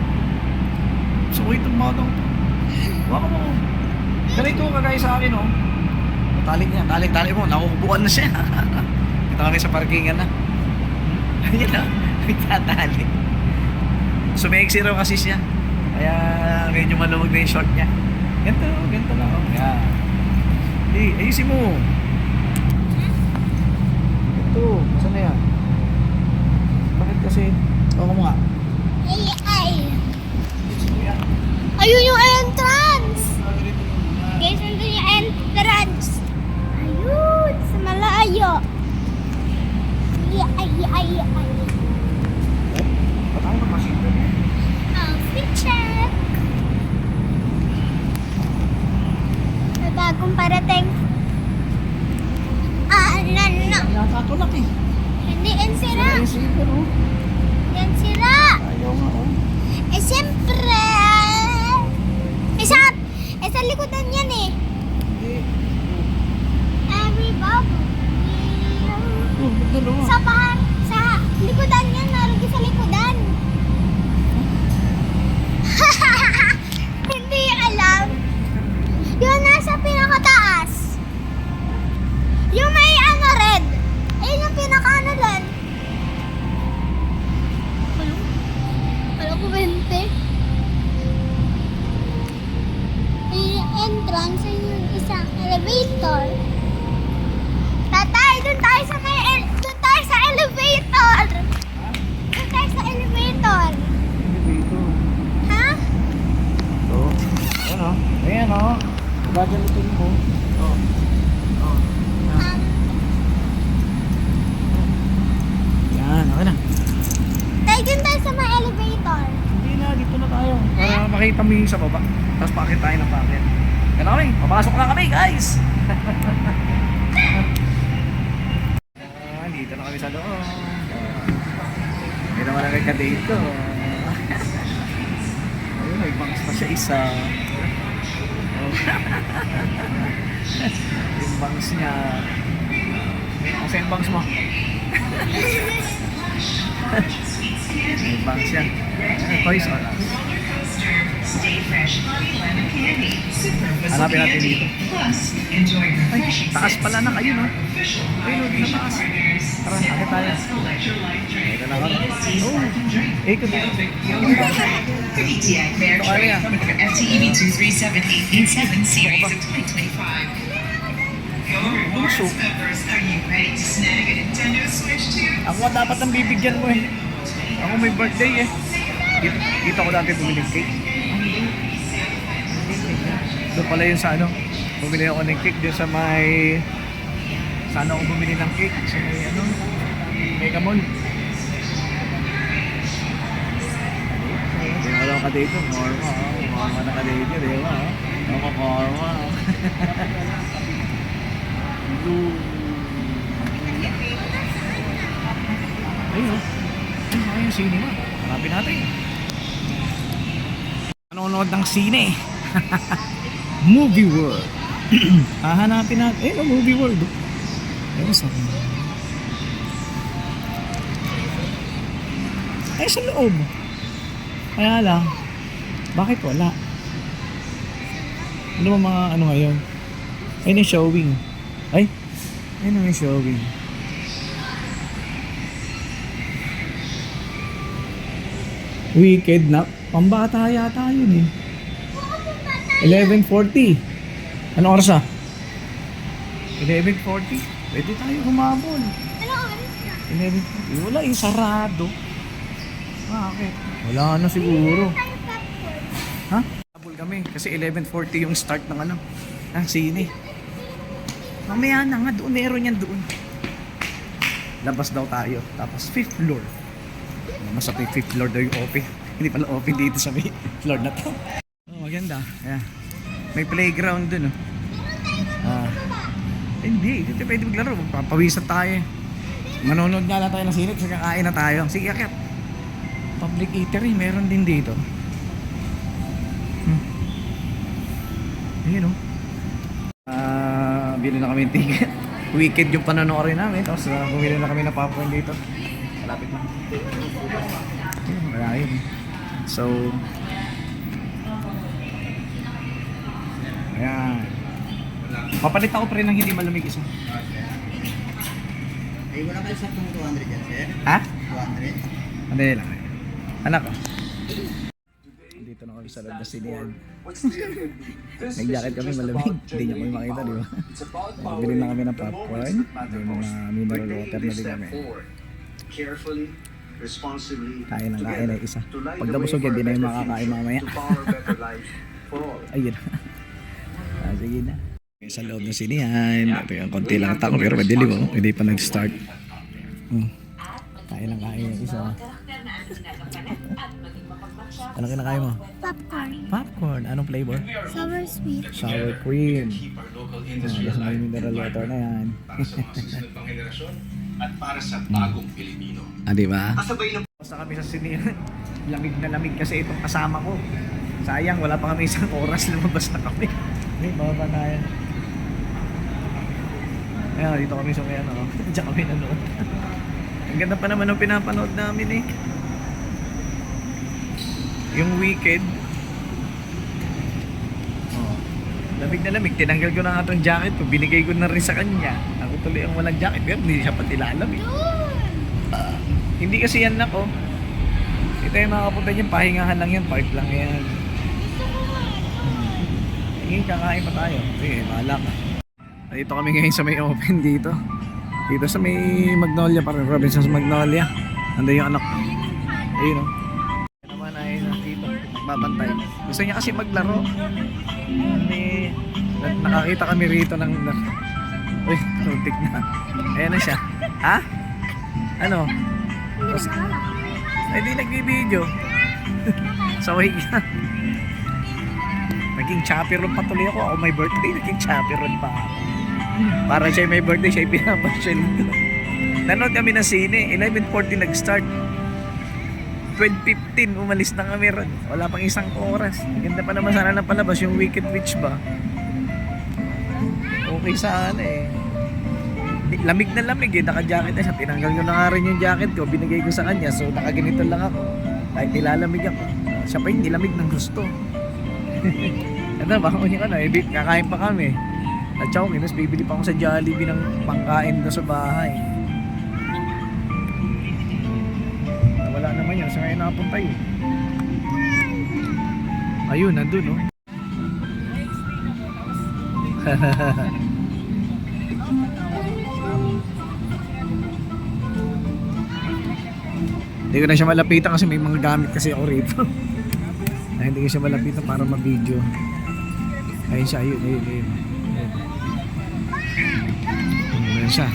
So, itong matang to. Baka mo. Ganito kagaya sa akin, oh. Talik niya, talik mo. Nakukubuan na siya. Ito kami sa parkingan na. Ayan na, nagtatali. Sumeksi raw kasi siya. Kaya medyo maluwag na yung short niya. Ganito lang. Oh. Yan. Ayusin mo. Ito, saan na yan? Bakit kasi? Ako mo nga. Ay. Ayusin mo yan. Ayun yung entrance. Guys, nandun yung entrance. Ayun, sa malayo. Ay. Ba't ako namasito niya? Outfit check. May bagong parating. No. Nakatulak eh. Hindi yan sira. Sira oh. Yan sira. Ayaw nga oh. Eh, siyempre. Sa likodan yan eh. Hindi. Every bubble. Oh, dalawa. Sa likodan yan. Naroon sa likodan. Hindi alam. Yung nasa pinakataas. Yung may ano red. Ayun yung pinaka-ano doon. Alam ko 20. Yung entrance ay yung isang elevator. Tatay, doon tayo sa elevator. Doon tayo sa elevator. Dito. Ha? Ito. Ayan oh. Ayan oh. Gagamitin mo. Oh. Oh. Yan. Yan. Okay na. Tayo doon tayo sa mga elevator. Hindi na. Dito na tayo. Para makita mo yung sa baba. Tapos pakit tayo ng pakit. Yan na kami. Papasok na kami guys. Dito na kami sa loob. May naman na ka dito. Ayun, may bangs pa siya isa. Oh. Yung bangs niya. Kasi yung bangs mo. May bangs yan. Toys R Us. Hanapin natin dito. Ay, taas pala na kayo, no? Ayun, di na taas. Tara, akit tayo. Ito na kami. Oh, ikot dito. PTX Fair Trade with your FTEB 237-887 series of 2025. Your rewards members, are you ready to snag a Nintendo Switch 2? Ako nga dapat ang bibigyan mo eh. Ako may birthday eh. Dito ako dati bumili ng cake. Doon pala yun sa ano. Bumili ako ng cake doon sa may... Sana ako bumili ng cake sa may ano. Mega Mall. Wala ka dito. Norma. Norma na ka dito. Diba? Norma. Ayun. Ayun yung cinema. Hanapin natin. Nanonood ng sine. Movie World. Hahanapin natin. Eh, Movie World. Ayun, sa sa loob. Kaya lang, bakit wala? Ano ba mga ano ngayon? Ayun yung showing. Ayun yung showing. Wicked na. Pambata yata yun eh. 11:40. Anong oras ah? 11:40. Pwede tayo humabol. Ano oras na? 11:40. Wala eh, sarado. Bakit? Wala na siguro. Tayo popcorn. Ha? Habol kami kasi 11:40 yung start ng ano, ng sine. Mamaya na nga, doon meron yan doon. Labas daw tayo. Tapos 5th floor. Mas sa 5th floor daw yung open. Hindi pala open dito sa may floor na to. Oh, maganda. Ayan. May playground dun, oh. Hindi, dito pwede maglaro. Magpapawisan tayo. Manonood nga lang tayo ng sine kasi kakain na tayo. Sige, akit. Public eatery, meron din dito. Ayun, oh. Bili na kami ng ticket. Wicked yung panonoodin namin. Tapos bumili na kami ng popcorn dito. Malapit na. Wala yun. So, ayan. Papalit ako pa rin ng hindi malamig isa. Ay, wala kayo sa 200 yan, sir? Ha? 200? Hindi lang. Anak ko. Dito na kami sa loob na sinihan. Nag-jacket kami malamig. Hindi niya kami makita, di ba? Bili na kami ng popcorn. May mga mineral water na din kami. Carefully, responsibly, Kain ng kain ay isa. Pag nabusog yan, di na yung makakain mamaya. Ayun. Sige na. Sa loob ng sinihan. Ito yung konti lang tao pero madilim, oh. Hindi pa nag-start. Kain ng kain yung isa. Ano kinakain mo? Popcorn. Popcorn. Anong flavor? Sour sweet. Sour cream. Kasi may mineral water na yan. para sa mga susunod pang henerasyon at para sa bagong Pilipino. Diba? Kasabay ng Basta kami sa sinihan. Lamig na lamig kasi itong kasama ko. Sayang, wala pa kami isang oras, lumabas na kami. Okay, bababa tayo. Ayan, dito kami sa may ano. Diyan kami nanood. Ang ganda pa naman ng pinapanood namin eh. Yung Wicked. Oh, lamig na lamig. Tinanggal ko na nga itong jacket ko. Binigay ko na rin sa kanya. Ako tuloy ang walang jacket. Pero hindi siya pati lalamig. Hindi kasi yan ako. Ito yung makapunta dyan. Pahingahan lang yan. Park lang yan. Sige, kakain pa tayo. Sige, bahala ka. Dito kami ngayon sa may open dito. Dito sa may Magnolia. Parang Robinson's Magnolia. Nandun yung anak ko. Ayun o. Naman ay dito. Nagbabantay. Gusto niya kasi maglaro. Nakakita kami rito ng... Uy, tuntik na. Ayan na siya. Ha? Ano? Ay, di nagbibideo. Saway ka. Naging chaperone pa tuloy ako. Ako may birthday, naging chaperone pa ako. Para siya may birthday, siya pinapasyal ko. Nanood kami ng sine. 11:40 nag-start. 12:15 umalis na kami ron. Wala pang isang oras. Ganda pa naman sana na palabas yung Wicked Witch ba. Okay sana eh. Lamig na lamig eh. Naka-jacket na siya. Tinanggal ko na nga rin yung jacket ko. Binigay ko sa kanya. So nakaganito lang ako. Kahit nilalamig ako. Siya pa yung nilamig ng gusto. Ito, baka niya ka na. Kakain pa kami. At Chowking, mas bibili pa ako sa Jollibee ng pangkain doon sa bahay. Wala naman yun. Sa ngayon nakapunta yun. Ayun, nandun oh. Hindi ko na siya malapitan kasi may mga gamit kasi ako rito. Ay, hindi ko siya malapitan para ma-video. Ayun siya, ayun. Ayun siya.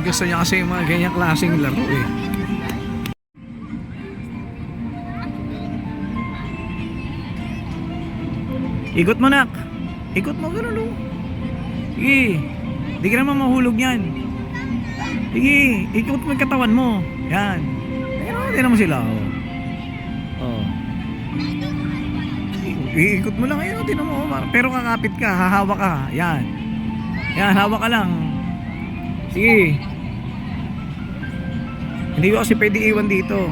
Gusto niya kasi yung mga ganyang klaseng laro eh. Ikot mo nak. Ikot mo gano'n oh. Sige. Di ka naman mahulog yan. Sige. Ikot mo yung katawan mo. Yan. Ayun. Tingnan mo sila, oh. Oh. Iikot mo lang yun, tingnan mo, oh. Pero kakapit ka, hahawak ka. Yan. Yan, hawak ka lang. Sige. Hindi ko kasi pwede iwan dito.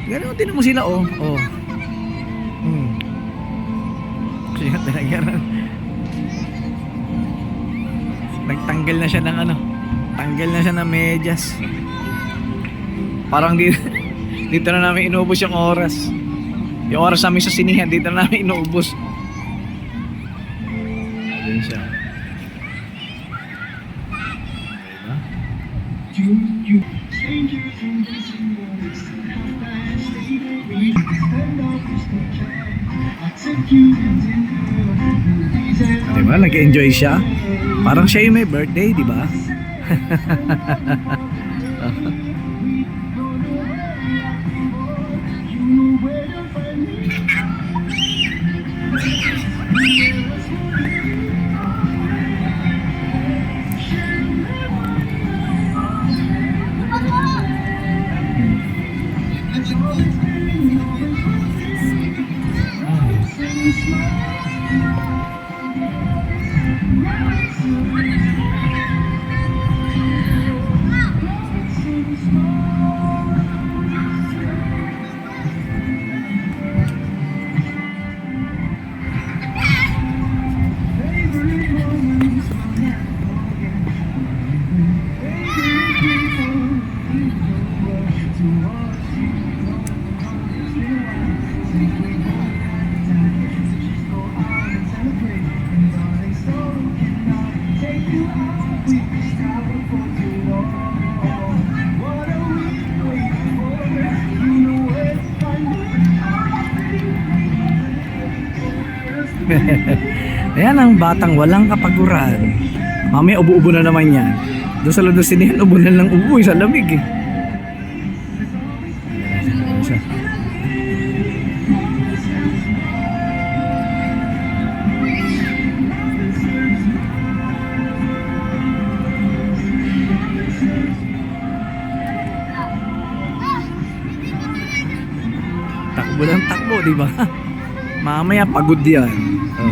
Ganun, tingnan mo sila, oh. Oh. Siya talaga. Nagtanggal na siya ng ano. Tanggal na siya ng medyas. Parang dito na namin inubos yung oras. Yung oras namin sa sinihan, dito na namin inubos. Ayun siya. Diba? Nag-enjoy siya. Parang siya yung may birthday, diba? Ayan ang batang walang kapaguran. Mamaya ubo-ubo na naman yan. Doon sa lado sinihan, ubo na lang ubo sa lamig eh. Takbo lang takbo, di ba? Mamaya pagod yan. Oh.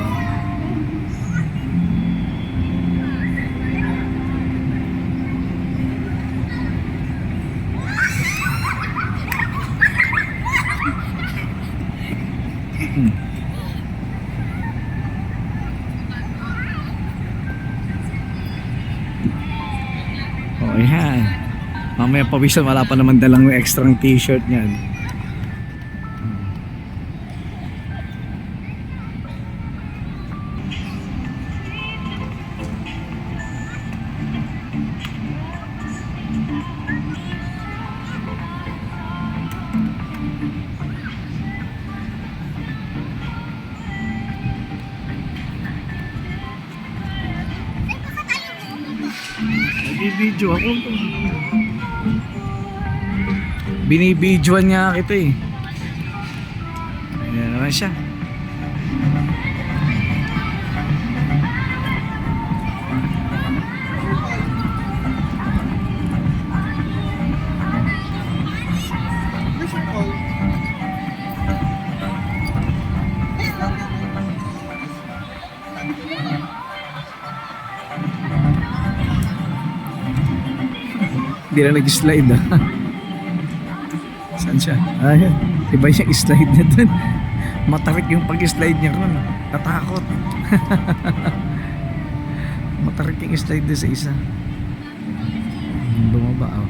Oh, yan. Mamaya pawisan, wala pa naman dalang extra t-shirt niyan. Binibidyo ako. Binibidyoan niya kita eh. Ayan naman siya. Hindi na nag-slide ah. Saan siya? Ayan. Iba yung slide niya dun. Matarik yung pag-slide niya ron. Tatakot. Matarik yung slide dun sa isa. Bumaba oh.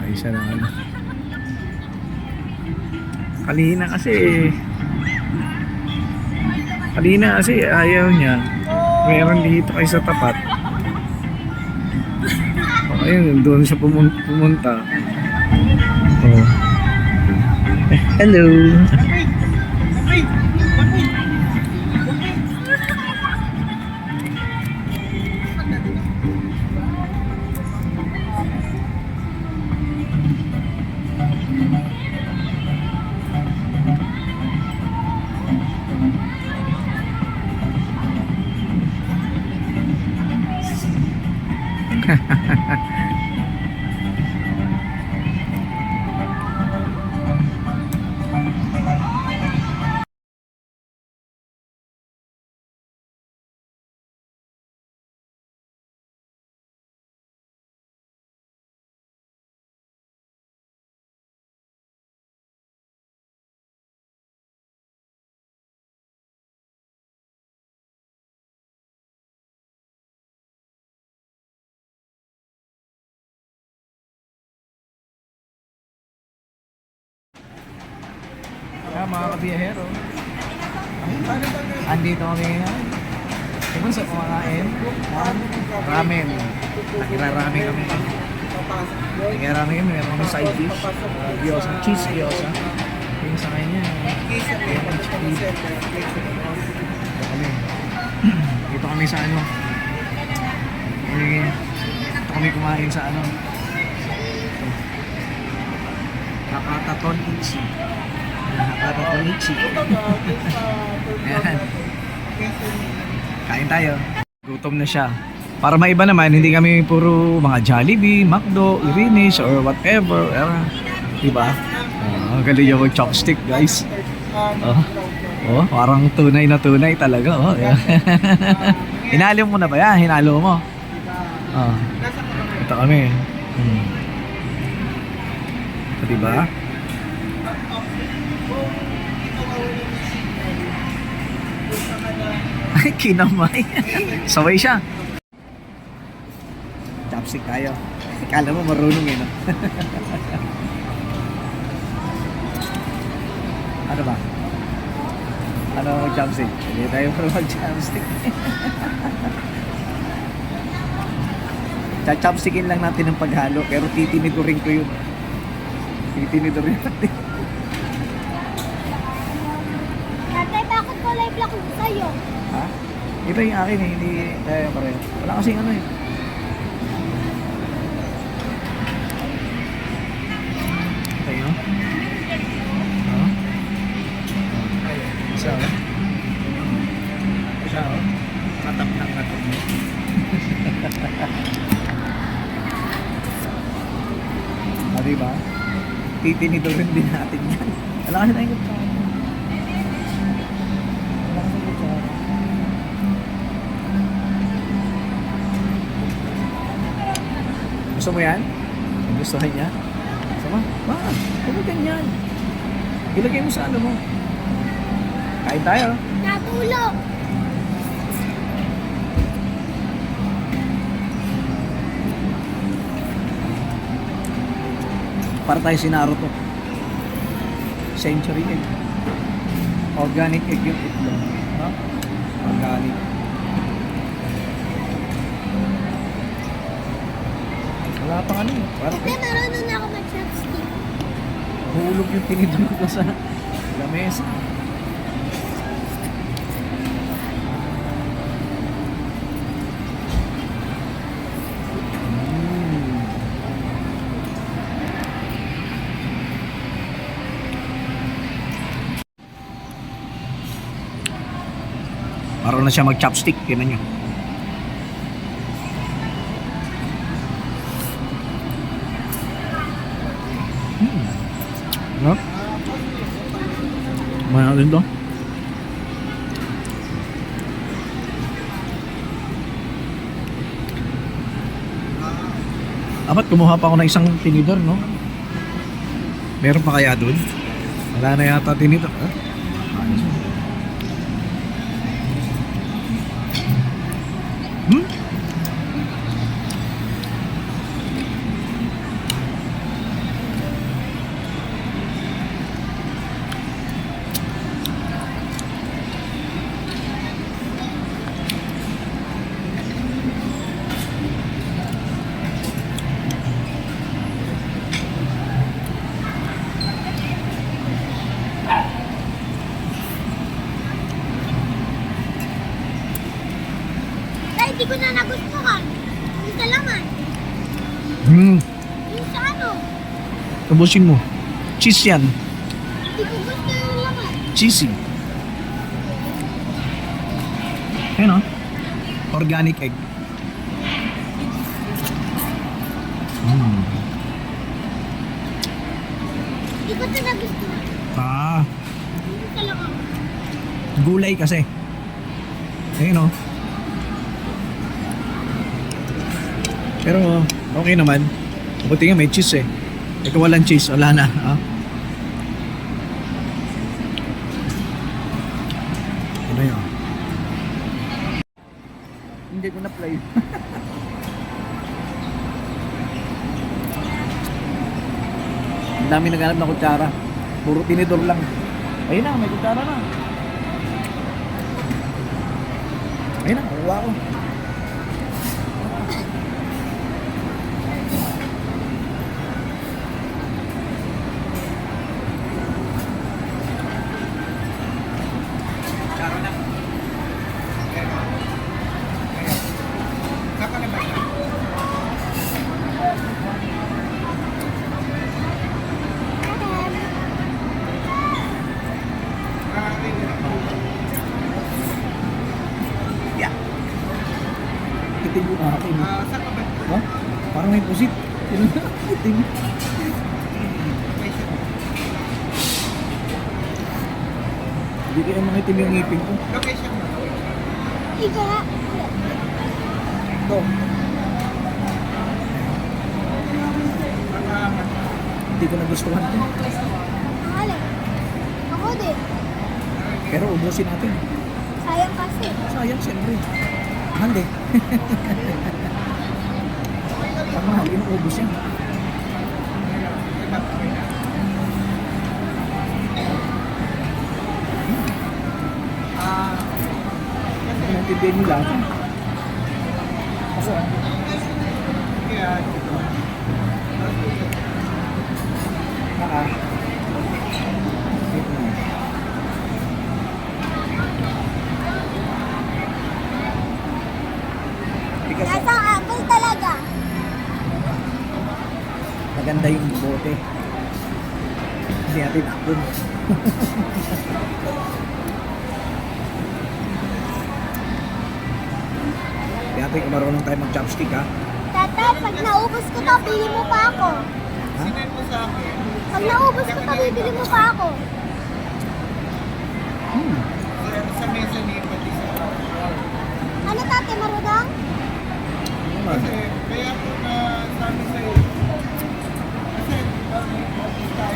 Isa na ano. Kanina kasi ayaw niya. Meron dito kayo sa tapat. Oh, ayun, doon siya pumunta. Oh. Hello. mga kabiyahero. Andito kami ngayon. Ibon sa kumakain. Ramen. Nagrarami kami. Nagrarami kami. Meron kami side dish. Gyoza. Cheese gyoza. Yung sa kanya. Dito kami. Dito kami sa ano. Dito kami kumain sa ano. Nakataton Ichi. Nakataton Ichi. Ayan. Kain tayo. Gutom na siya. Para maiba naman, hindi kami puro mga Jollibee, McDo, Irinis, or whatever. Diba? Galing yung mag-chopstick, guys. Parang tunay na tunay talaga. Hinalo mo na ba yan? Hinalo mo? Ito kami. Diba? Ay, kinamay. Saway siya. Chopstick tayo. Kala mo marunong eh, no? Ano ba? Ano mag-chopstick? Hindi tayo marunong mag-chopstick. Chopstickin lang natin ang paghalo, pero titinidurin ko yun. Titinidurin natin. Tatay, bakit kulay black yung sa'yo? Ha? Ito yung akin eh, hindi tayo pareho. Wala kasing ano eh. Ito yun. Isa o. Isa o. Katap ng katap mo. Diba? Titinidurin din natin yan. Wala kasi tayong kutsara. Wala kasi kutsara. Gusto mo yan? Gusto ka niya? Sama? Bakit? Huwag mo ganyan. Ilagay mo sa ano mo. Kain tayo. Natulog! Para tayo si Naruto. Century egg. Organic egg yung itlog. Ha? Organic. Wala pang ano eh. Parang Tatay, marunong na ako mag-chopstick. hulog yung tinidor ko sa lamesa. Marunong na siya mag-chopstick, tingnan nyo. No? Kumain natin to. Dapat kumuha pa ako ng isang tinidor, no? Meron pa kaya dun? Wala na yata tinidor. Tay, di ko na nagustuhan. Yung sa laman. Yung sa ano. Tabusin mo. Cheese yan. Di ko gusto yung laman. Cheesy. Ayun o. Organic egg. Di ko ito nagustuhan. Yung sa laman. Gulay kasi. Ayun o. Pero okay naman. Buti nga may cheese eh. Ikaw walang cheese, wala na. Ano yun? Hindi ko na-play. Ang dami naghanap na kutsara. Puro tinidor lang. Ayun na, may kutsara na. Ayun na, kukuha ko. Yeah. Itim yung akin. Ha? Parang may pusit. Itim. Hindi kaya mga itim yung ngipin ko. Ika nga. Ito. Hindi ko nagustuhan ito. Ang alin. Ako din. Pero ubusin natin. Sayang kasi. Sayang siyempre. Mahal eh. Pag mahal, inuubos yan. Naintindihan nyo lang. Ako. Nasang apple talaga. Maganda yung bote. Hindi natin akon. Kaya natin kung marunong tayo mag-chopstick ha. Tata, pag naubos ko to, bili mo pa ako. Pag naubos ko to, bibili mo pa ako. Ano tate, marudang?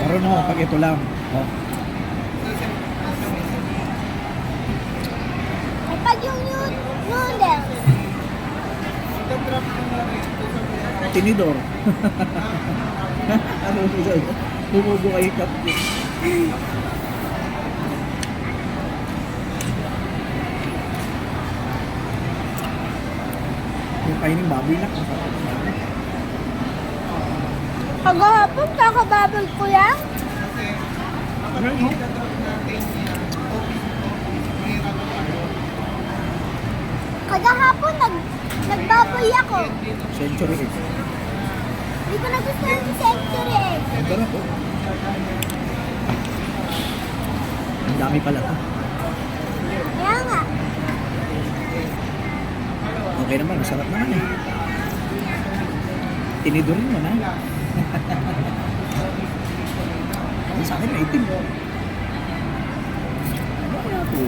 Marunong ako pag ito lang. Oh. Ay, pag yung noodles. Tinidor. Ano mo sa'yo? Bumubo kayo chopstick. Yung kaining baboy na. Kagahapon, kakababag ko yan. Ano mo? Kagahapon, nagbaboy ako. Century egg. Hindi ko nagustuhan yung century egg. Ang sarap oh. Ang dami pala to. Kaya nga. Okay naman, masarap naman eh. Tinidorin mo na. Ang sa akin may itim. Ano kaya ito?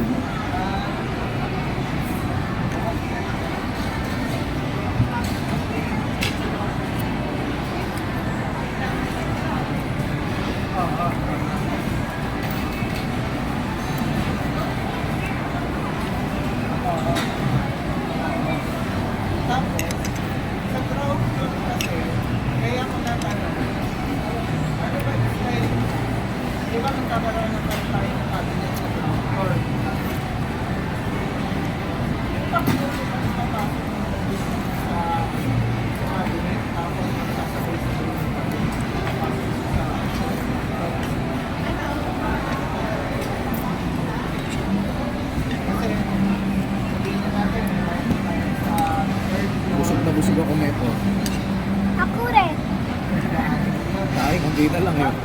Busog na busog ako neto. Ako rin. Dahil kung di na lang yun.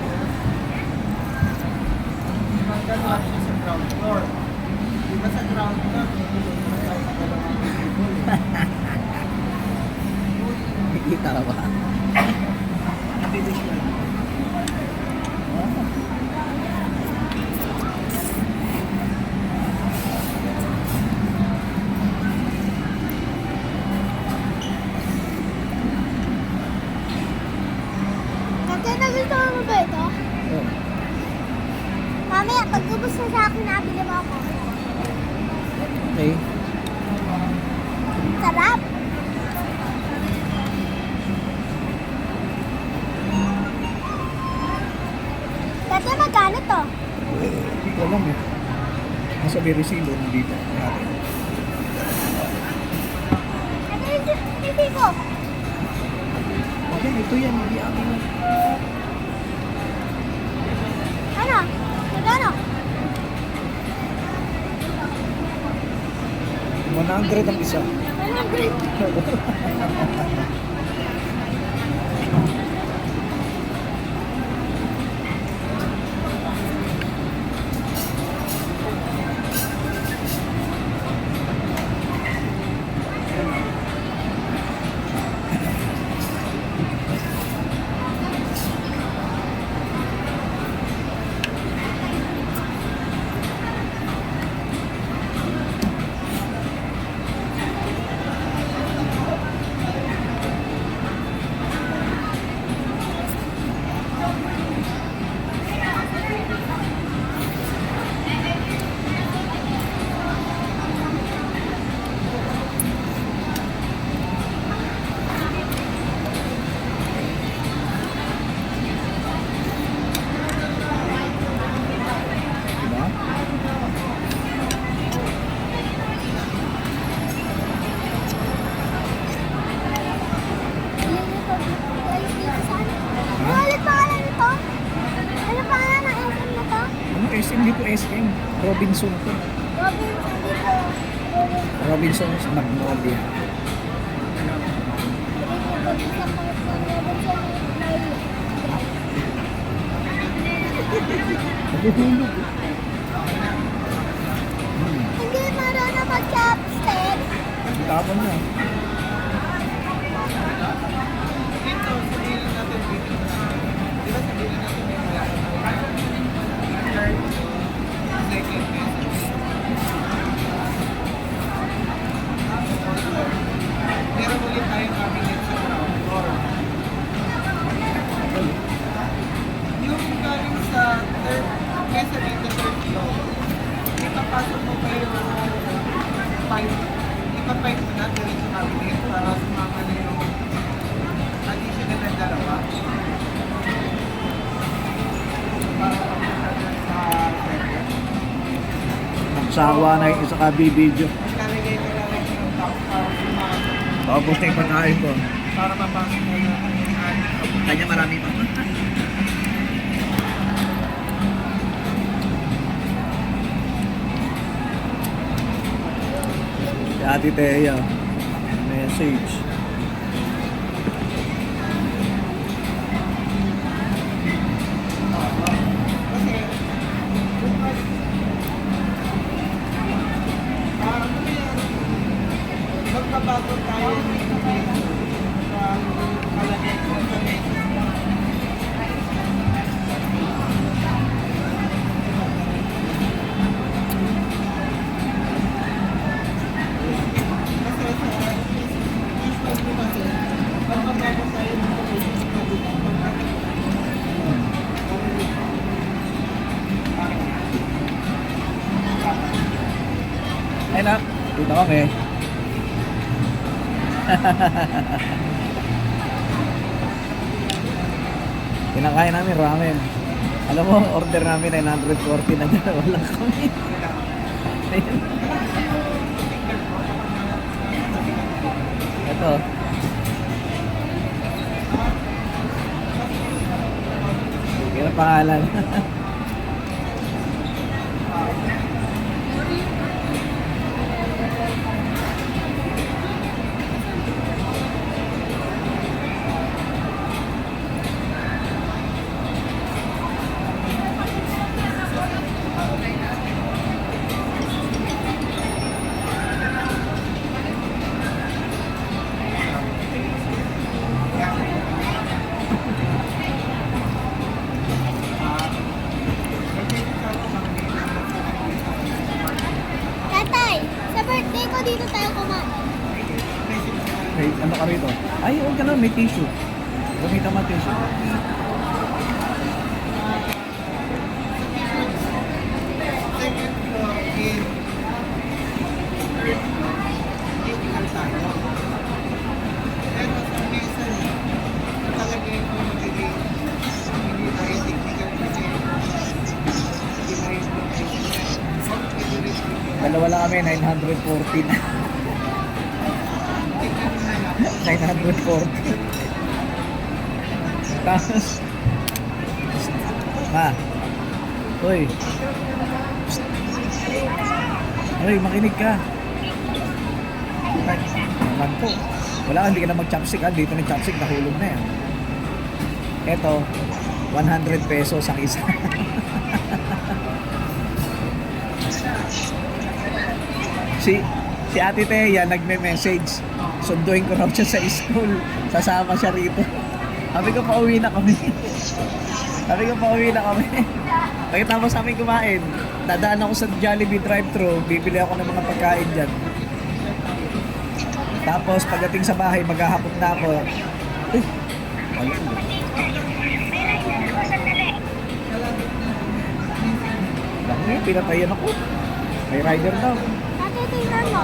Nakikita ka ba? Tatay, nagustuhan mo ba ito? Oh. Mamaya, pag ubos na sa akin, nabili mo ako. Okay. Sarap. Tatay, magkano to? Ito. ko alam eh. Nasa may resibo nandito. Natin. Ito yung TV ko. Okay, ito yan. Hindi amin yan. Ano? Magkano? 100 ang isa. 100. Diba? Ano ulit pangalan nito? Ano pangalan ng SM na to? Ano SM dito? SM. Robinson to. Robinson dito. Robinson's Magnolia. Naguhulog. Hindi marunong mag-chopstick. Tapon na. Meron ulit tayong cabinet sa ground floor. Yung galing sa third, mezzanine na third floor, ipapasok mo kayo pipe. Ipapipe mo na diretso cabinet para sumama na yung additional na dalawa. Para papunta dyan sa second. Nagsawa na yung isa ka-video. Ilalagay ko lang yung top para sumama. Tapos na yung pagkain ko. Para mapasok mo na yung anim. Kanya marami pa. Si Ate Thea. Message. Kasi, magbabago tayo dito sa kalagay ko sa message. Kasi sa issue ko kasi, magbabago tayo dito Ay nak, dito kami. Kinakain namin ramen. Alam mo, order namin 940 na dyan. Walang kami. Ayun. Ito. Kaya na pangalan. Tatay, sa birthday ko dito tayo kumain. May ano ka rito? Ay, huwag ka na, may tissue. Gamitan mo tissue. second floor is third floor, dito lang tayo. Pero sa mezzanine, nakalagay ko magiging hindi tayo technical kasi hindi na rin Dalawa lang kami, 940 na. 940. Tapos, Hoy. Hoy, makinig ka. Naman po. Wala, hindi ka na mag-chopstick. Dito na yung chopstick, nahulog na yan. Eto, 100 pesos ang isa. si Ate Thea nagme-message. Sunduin ko raw siya sa school. Sasama siya rito. Sabi ko, pauwi na kami. Pagkatapos namin kumain, dadaan ako sa Jollibee drive-thru, bibili ako ng mga pagkain dyan. Tapos pagdating sa bahay, maghahapot na ako. Dami, pinatayan ako. May rider daw. Ate, tingnan mo.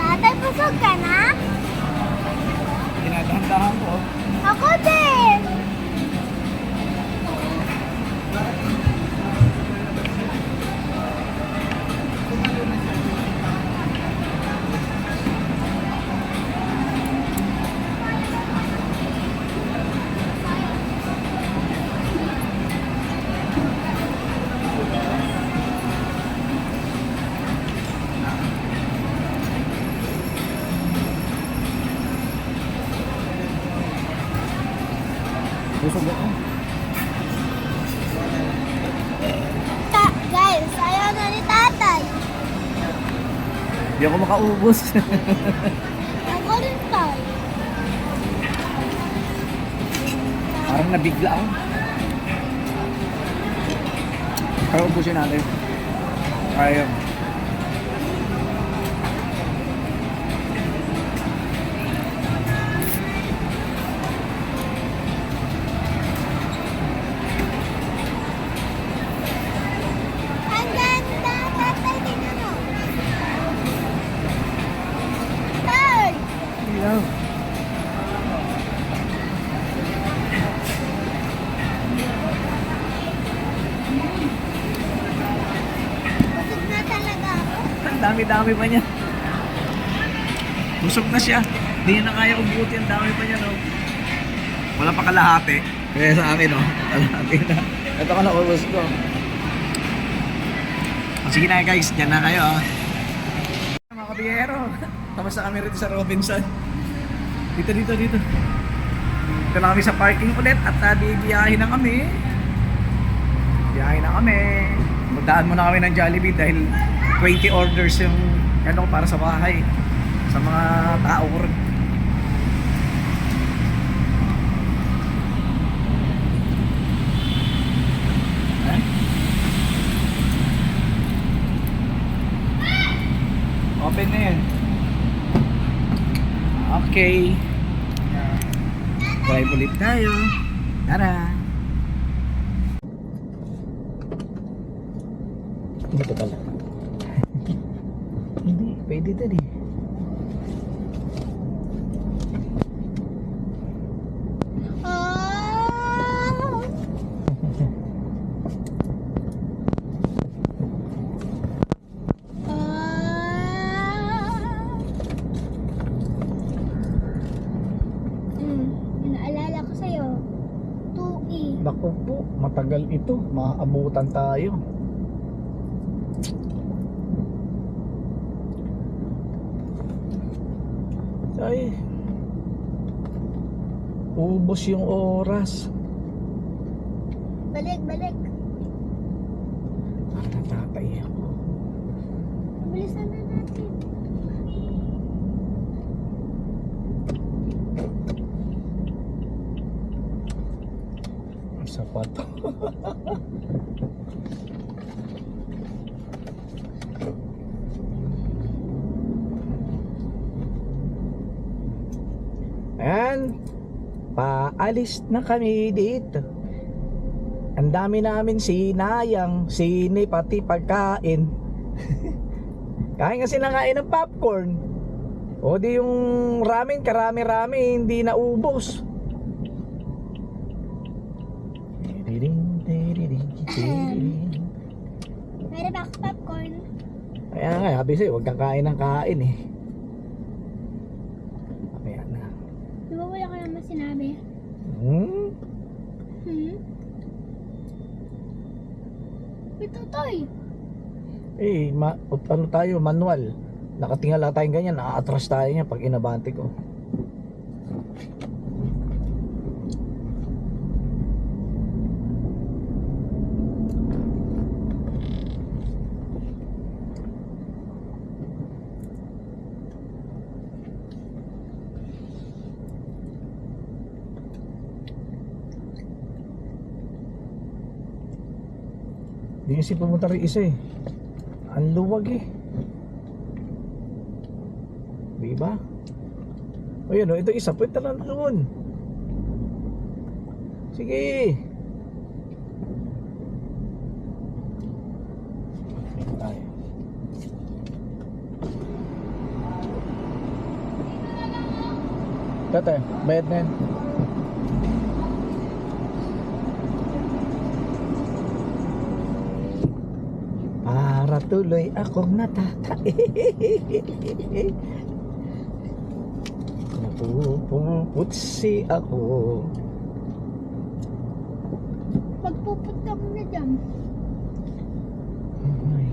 Tatay, busog ka na? Dinadahan-dahan ko. Ako din. Busog ako. Guys, ayaw na ni tatay. Hindi ako makaubos. Ako rin tayo. Parang nabigla ako. Kaya ubusin natin. Kaya. Ang ganda, tatay, tingnan mo. Tay! Hello. Busog na talaga ako. Ang dami-dami pa niya. Busog na siya. Hindi niya na kaya ubuti. Ang dami pa niya, no? Wala pa kalahati. Kaya sa akin, no? Kalahati na. Ito ka na ubos ko. Sige na guys, dyan na kayo. Mga kabiyero. Tapos na kami rito sa Robinson. Dito. Dito na kami sa parking ulit at biyahe na kami. Magdaan muna kami ng Jollibee dahil 20 orders yung para sa bahay. Sa mga tao ko rin. Open na yun. Okay. Drive ulit tayo. Tara. Ito pala. Hindi, pwede din eh. Oh! Naalala ko sa'yo. 2E. Naku po, matagal ito. Maabutan tayo. Ay, ubos yung oras. Balik. Parang natatay ako. Bilisan na natin. pa to. Ayan, paalis na kami dito. Ang dami namin sinayang, sini pati pagkain. Kain kasi nangain ng popcorn. O di yung ramen, karami-rami, hindi naubos. Meron ba ako popcorn? Kaya nga, sabi sa'yo, huwag kang kain ng kain eh. Kaya na. Di ba wala ka naman sinabi? Hmm? Hmm? Ito toy. Eh, ano tayo, manual. Nakatingala tayong ganyan, naka-atras tayo niya pag inabante ko. Di kasi pumunta rin isa eh. Ang luwag eh. Diba? O yun o, ito isa. Punta na doon. Sige. Ito tayo. Ito, bayad na yan. Para tuloy akong natatae. Napuputsi ako. Magpupunta mo na dyan. Ay,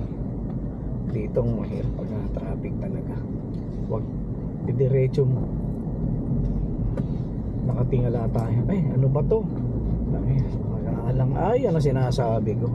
ditong mahirap pag traffic talaga. Wag didiretso mo. Nakatingala tayo. Ay, ano ba to? Ay, mag-aalang ay, ano sinasabi ko.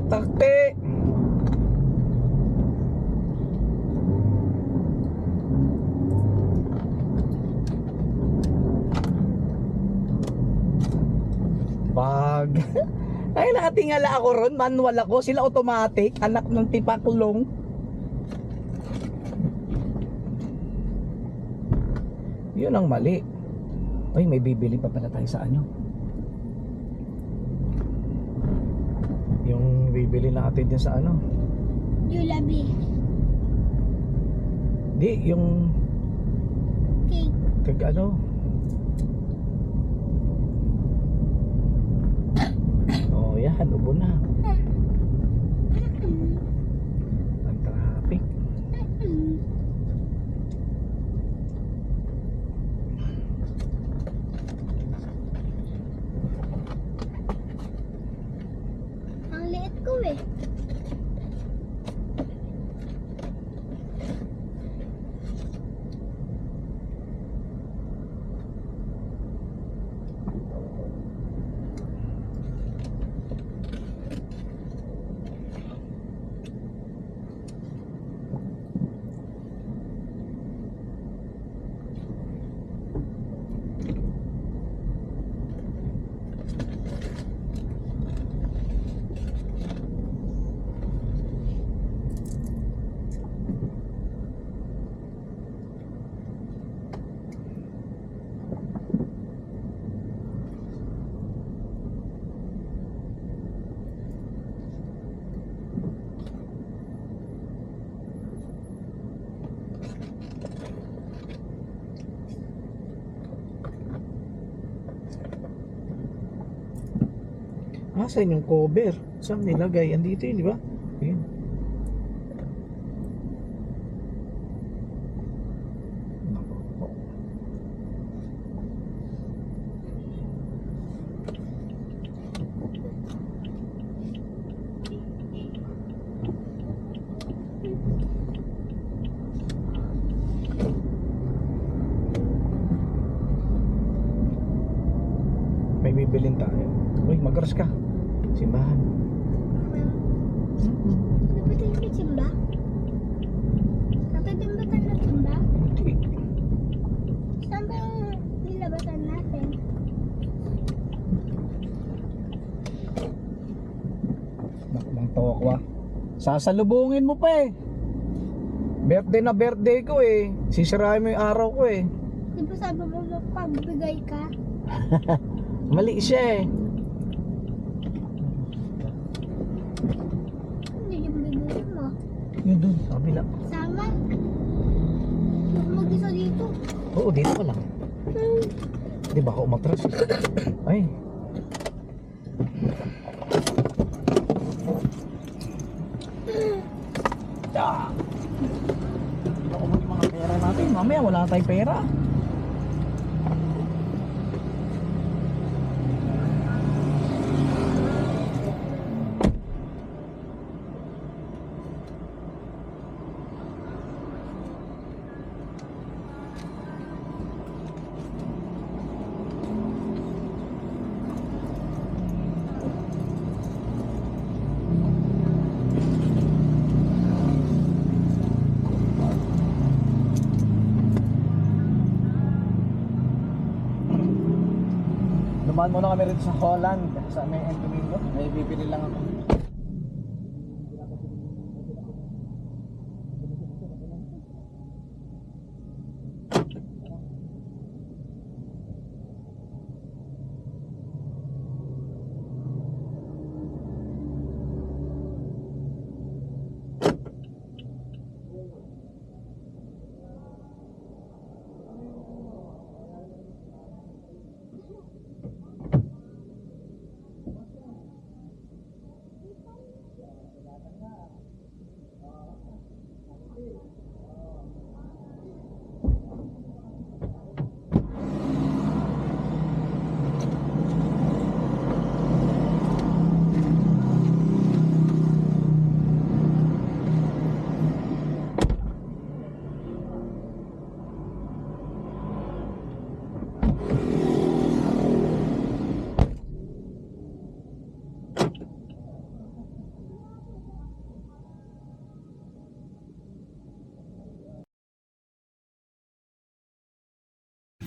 Takte. Bag. Ay, nakatingala ako ron. Manual ako. Sila automatic. Anak ng tipakulong. Yun ang mali. Ay, may bibili pa pala tayo sa ano. Yung bibili natin din sa ano? Julabi. Di, yung Cake. kag ano? Oh, yan, ubo na. Ang traffic. Ang liit ko eh. Asan yung cover? Saan nilagay? Andito yun, di ba? Ayun. Nako. May bibilin tayo. Uy, magras ka. Simbahan. Ano ba tayo nagsimba? Tatay din ba tayo nagsimba? Hindi. Saan ba yung nilabasan natin? Nakmang tokwa. Sasalubungin mo pa eh. Birthday na birthday ko eh. Sisirahin mo yung araw ko eh. Di ba sabi mo mapagbigay ka? Mali siya eh. Hindi yung bibigay mo. Yun dun, kabila. Sama. Huwag mag-isa dito. Oo, dito ka lang. Di ba ako umatras? Ay. Ah. Ako mo yung mga pera natin. Mamaya wala na tayong pera. Dumaan muna kami rito sa Holland. Sa may Domingo. May bibili lang ako.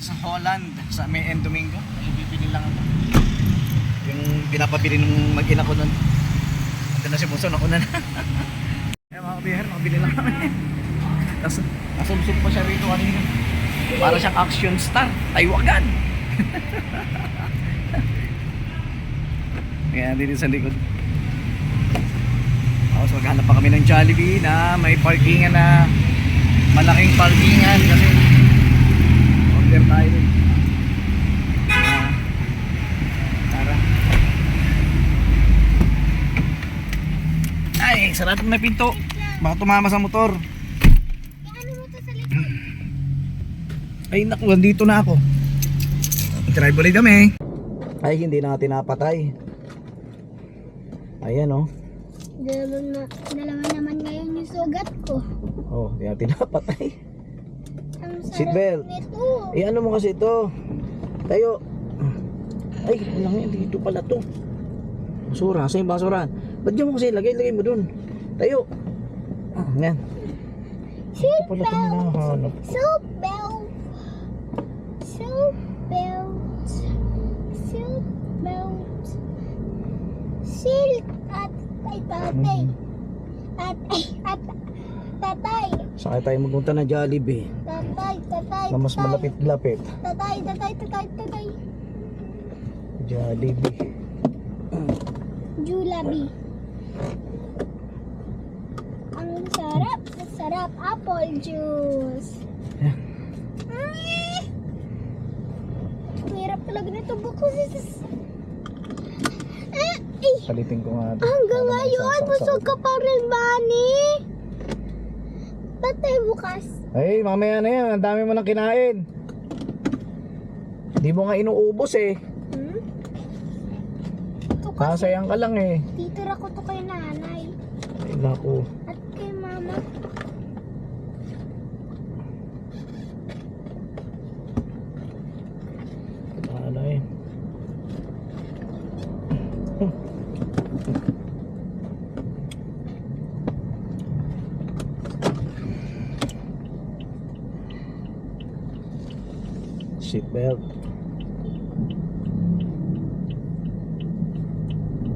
Sa Holland, sa may Domingo. May bibili lang ako. Yung pinapabili ng mag-ina ko nun. Ito na si Bunso, nauna na. Kaya mga kabihar, makabili lang kami. Tapos nasubsob pa siya rito kanina. Para siyang action star. Taywagan! Kaya dito sa likod. Tapos maghanap pa kami ng Jollibee na may parkingan na malaking parkingan kasi order tayo din. Tara. Ay, sarado na pinto. Baka tumama sa motor. Ano mo to sa likod? Ay naku, nandito na ako. Drive ulit kami. Ay, hindi natin napatay. Ayan oh. Dalawa naman ngayon yung sugat ko. Oh, hindi natin napatay. Ang Seatbelt. sarap nito. Eh ano mo kasi ito? Tayo. Ay, wala nga, dito pala to. Basura, saan yung basura? Ba't dyan mo kasi lagay mo dun? Tayo. Yan. Ito pala ito hinahanap. Seatbelt. Seatbelt. Seatbelt. Seat at tatay. At tatay. Saan tayo magpunta na Jollibee? Tatay. Na mas malapit-lapit. Tatay. Jollibee. Julabi. Ang sarap. Apple juice. Yeah. Hirap talaga nito buko. Palitin ko nga. Hanggang ngayon, busog ka pa rin, Manny. Ba't tayo bukas? Ay, mamaya na yan. Ang dami mo nang kinain. Hindi mo nga inuubos eh. Ito kasi, Kasayang ka lang eh. titira ko to kay nanay. Ay, naku. At kay mama. Ano eh. seatbelt.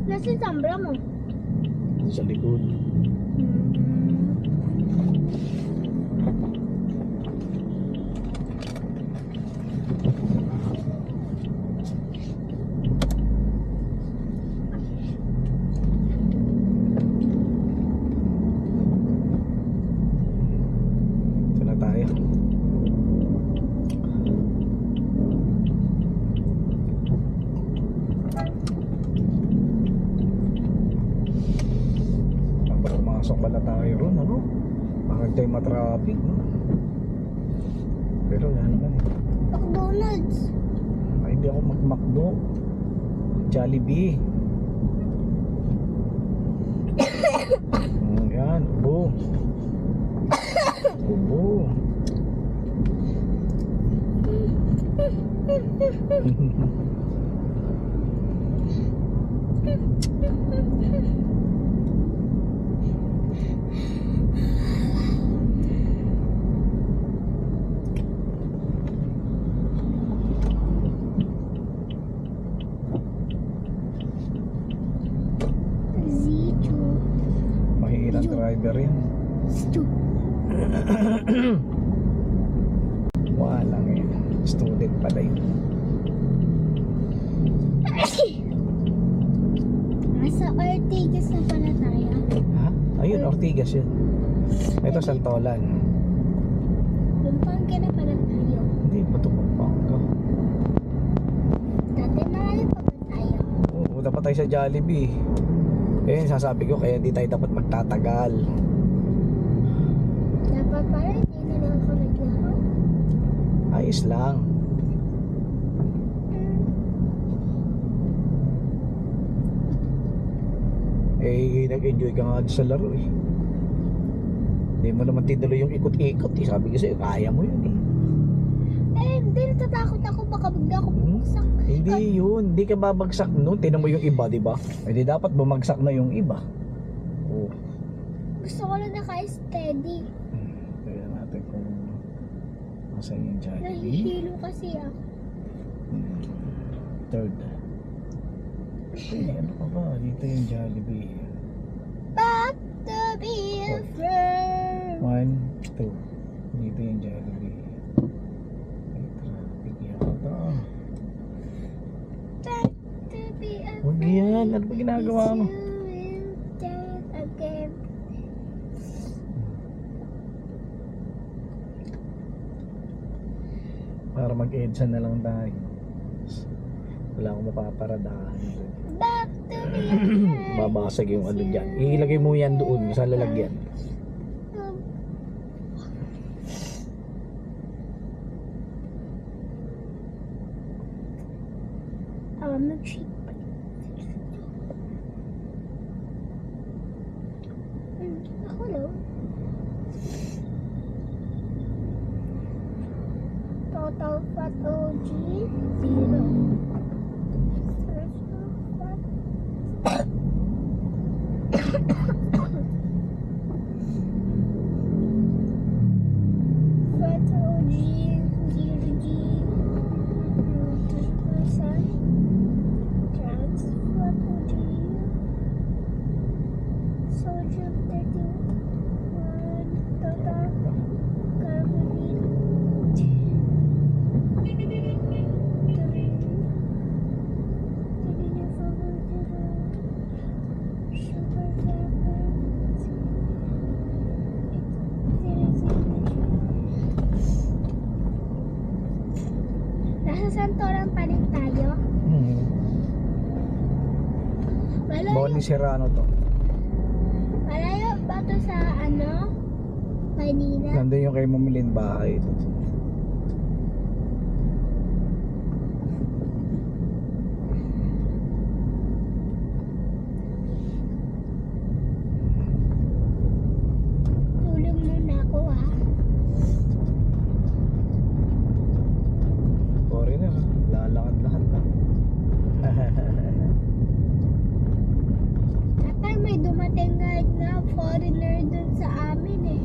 Nasa yung sambra mo? Sa likod. Ito na tayo. Pumasok pala tayo ron, ano? Bakit tayo matraffic, no? Pero yan naman eh. McDonald's. Ay, hindi ako mag-McDo. Jollibee. Yan, ubo. Ubo. Zichu. Mahirap driver yan. Zichu. Walang yan. Student pala yun. Nasa Ortigas na pala tayo. Ha? Ayun, Ortigas yun. Ito, Santolan. Pampanga na pala tayo. Hindi ba ito Pampanga? Dati malayo pa ba tayo? Oo, dapat tayo sa Jollibee. Ayun, sasabi ko, kaya di tayo dapat magtatagal. Dapat pala hindi na lang ako naglaro. Ayos lang. Eh, nag-enjoy ka nga sa laro eh. Hindi mo naman tinuloy yung ikot-ikot eh. Sabi ko sa'yo, kaya mo yun eh. Hindi natatakot ako baka bigla ako bumagsak. Hindi yun, hindi ka babagsak nun. Tingnan mo yung iba, di ba? Eh di dapat bumagsak na yung iba. Oh. Gusto ko lang naka-steady. Kaya natin kung nasaan yung Jollibee. Nahihilo kasi ako. Third. Eh, ano pa ba? Dito yung Jollibee. Back to be a friend. 1, 2. Dito yung Jollibee. Ay, traffic yata. Back to be a Huwag friend. yan. Ano ba ginagawa mo? You will dance again. Para mag-EDSA na lang tayo. Wala akong mapaparadahan. Back to be a friend. Babasag yung ano dyan. Ilagay mo yan doon sa lalagyan. Mag-cheat pa. Ako lang. Total fat OG 0. Fat OG 0G 2%. Trans fat OG sodium 31 total carbonate. Nasa Santolan pa rin tayo. Bawal ni Serrano to. Malayo ba to sa ano? Manila? Nandun yung kay Mamilin bahay. Tulog muna ako ha. Foreigner, lalakad-lakad na. Tatay, may dumating guide na foreigner dun sa amin eh.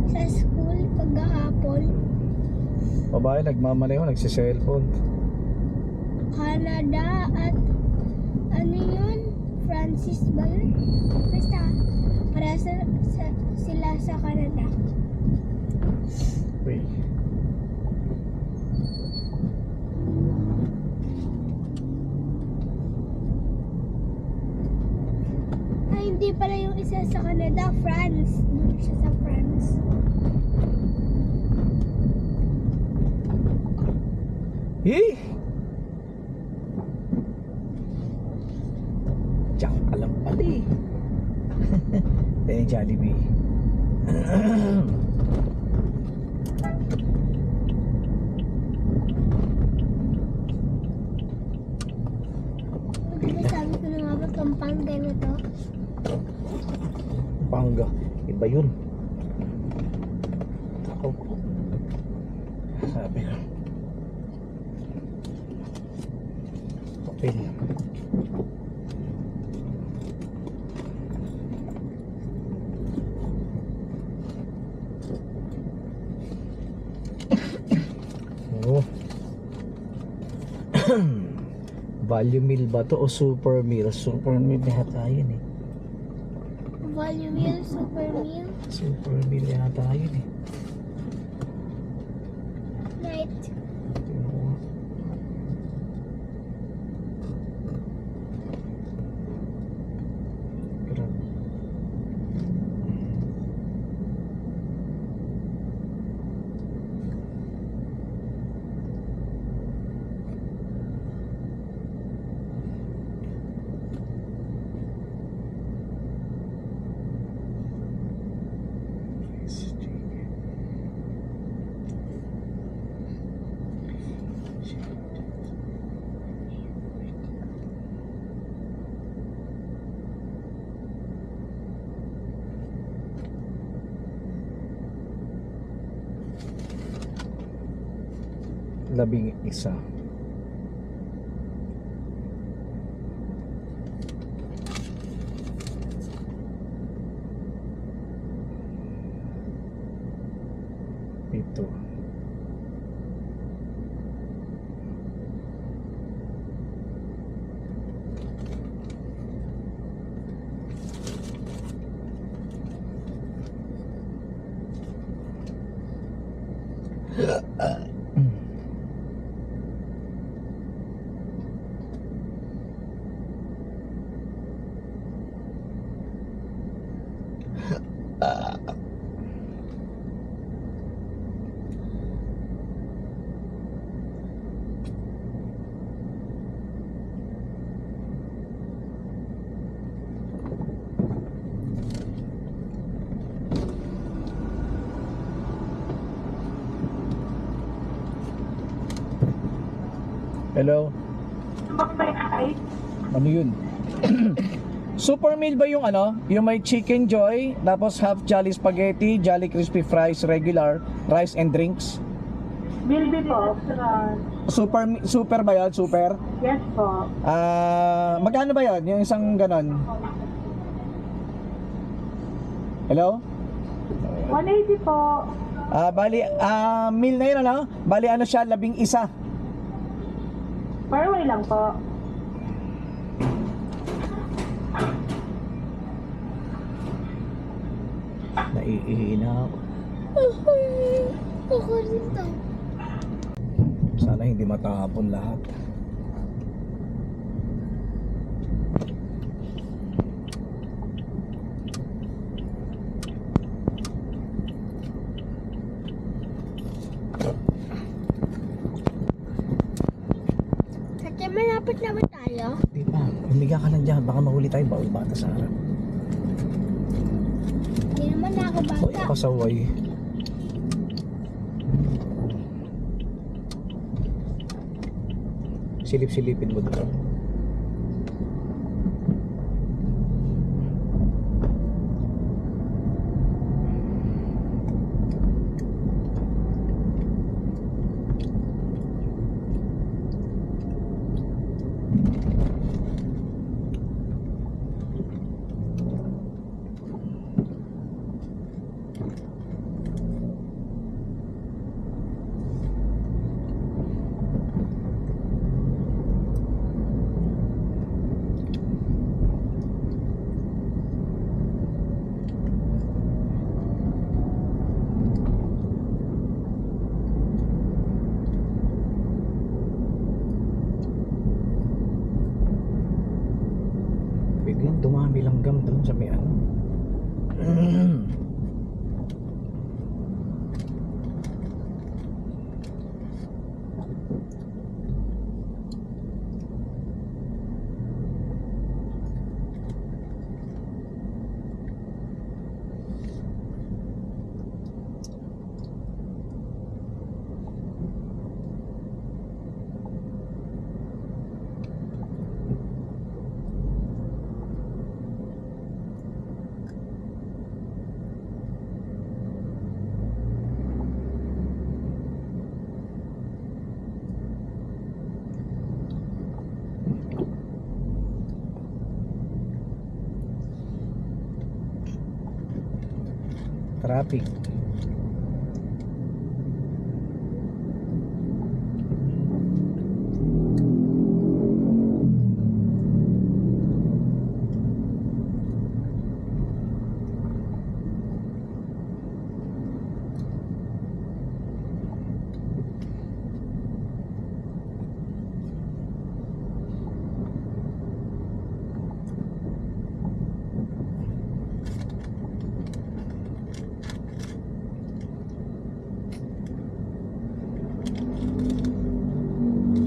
Sa school, kagahapon. Babae nagmamaneho, nagsi-cellphone. Canada at ano yun? Francis ba yun? Basta, para sila sa Canada. Wait. Ay, hindi pala yung isa sa Canada, France. Doon siya sa France. Eh! Diyan ka lang pala eh. Yan yung Jollibee. Sabi ko na nga ba, Pampanga na to? Pangga. Iba yun. Ako. Sabi ko. Papel. Oh. Value meal ba to o super meal? Super meal yata yun eh. Volume meal, super meal, Super meal yata yun eh. night. Tingnan ko nga. Grabe. Labing isa. Pito. Hello? Ano yun? Super meal ba yung ano? Yung may chicken joy, tapos half jolly spaghetti, jolly crispy fries, regular, rice and drinks? Bilby po, Super ba yun? Super? yes po. Magkano ba yun? Yung isang ganon? Hello? 180 po. Bali, meal na yun ano? Bali ano siya, 11. Parway lang po. Naiihina ako. Ako rin to. Sana hindi matapon lahat. Kasi malapit naman tayo. Di ba? Humiga ka lang dyan. Baka mahuli tayo. Bawal bata sa harap. Hindi naman na ako Hoy, bata. pasaway. Silip-silipin mo doon. dumami langgam doon sa may ano. Traffic.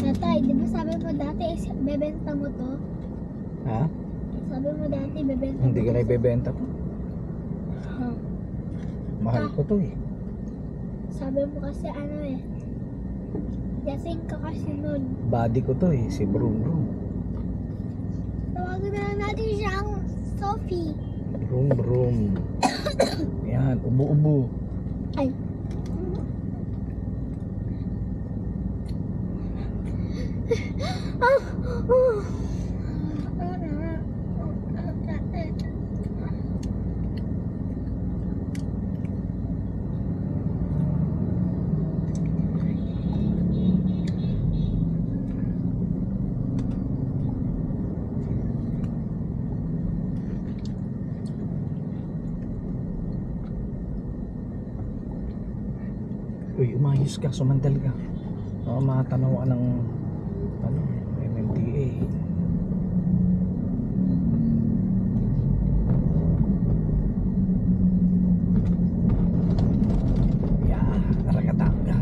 Tatay, di ba sabi mo dati bebenta mo to? Ha? Sabi mo dati bebenta Hindi mo ka na to. ibebenta to. Huh. Mahal ko to eh. Sabi mo kasi ano eh. Yasing ka kasi nun. Body ko to eh, si Brum Brum. Tawagan na lang natin siyang Sophie. Brum Brum. Yan, ubo-ubo. Ay. Uy, umayos ka, sumandal ka. Baka matanaw ka ng ano, MMDA. Yeah, narakatanga.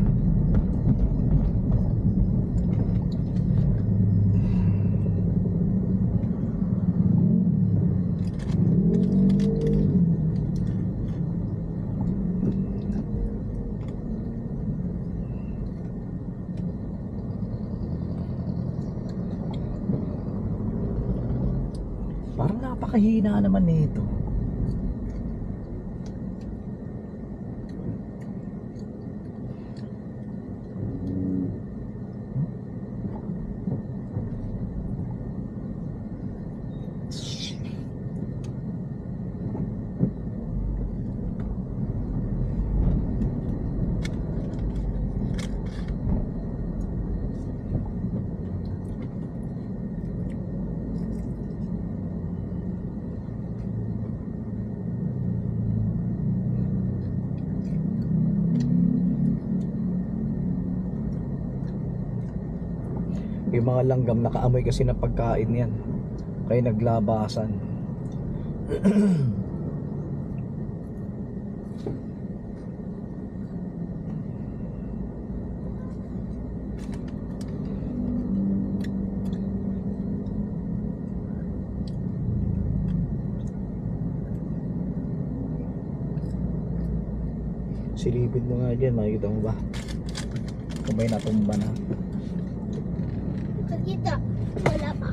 Parang napakahina naman nito. Yung mga langgam nakaamoy kasi ng pagkain yan, kaya naglabasan. Silipin mo nga dyan, makikita mo ba kung may natumba na. Kakita. Wala pa.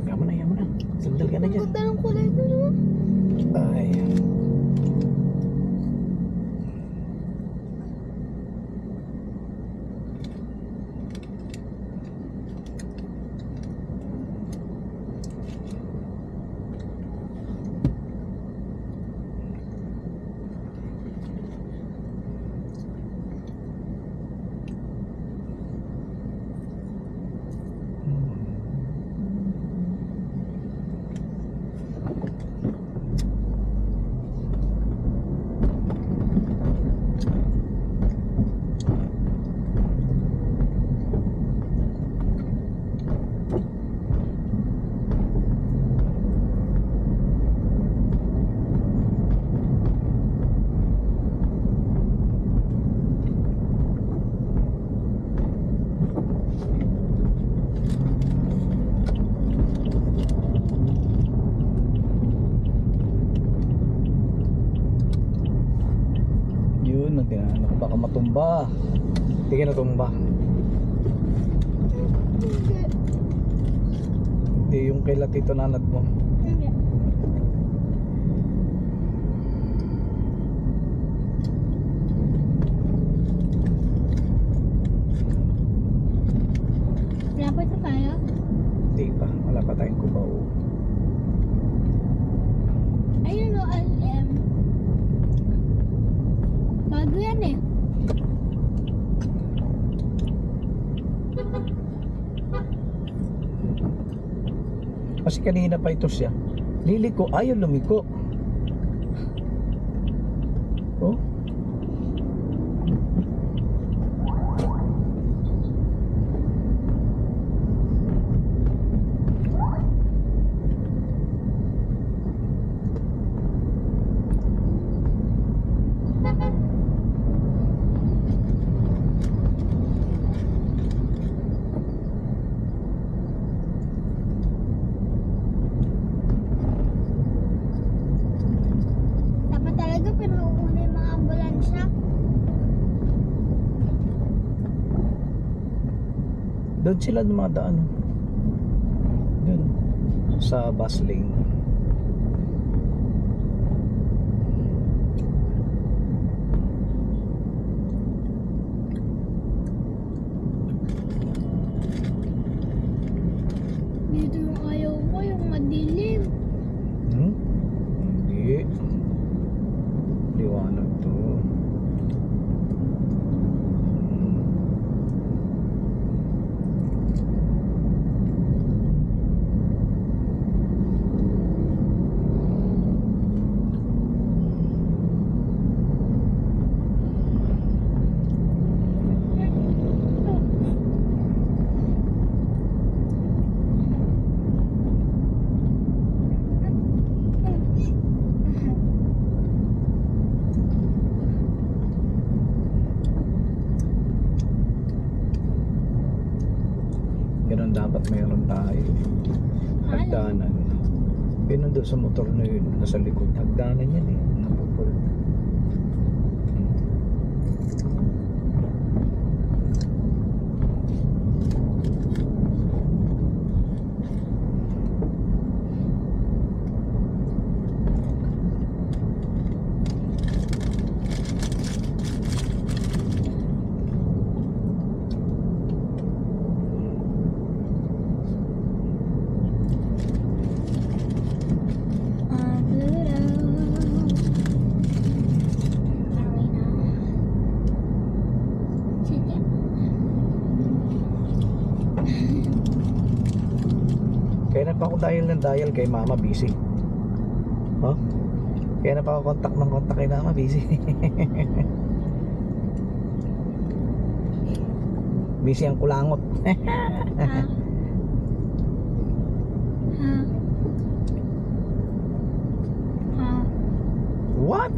Yaman na, sandal ka na dyan. Ganda ng kulay nun. Ay. Baka matumba. Hindi ka natumba. Hindi. Hindi yung kay Tito Nanad mo. Hindi. Lapit na tayo? Hindi pa. Wala pa tayong kubaw. Ayun o, LM. Bago yan eh. Kasi kanina pa ito siya. Liliko. Ayaw lumiko. Oh. Dapat talaga pinuuna yung mga ambulansya. Doon sila dumadaan. Doon. Sa bus lane. Dito yung ayaw ko, yung madilim. Hindi. Liwanag to. Ganun dapat mayroon tayo. Hagdanan. Yun doon sa motor na yun, nasa likod. Hagdanan yan eh. Napupul. Sige. Kaya na pa ako dial kay mama, busy. Huh? Kaya na pa ako kontak kay mama, busy. Busy ang kulangot. Ha? Ha? Ha? What?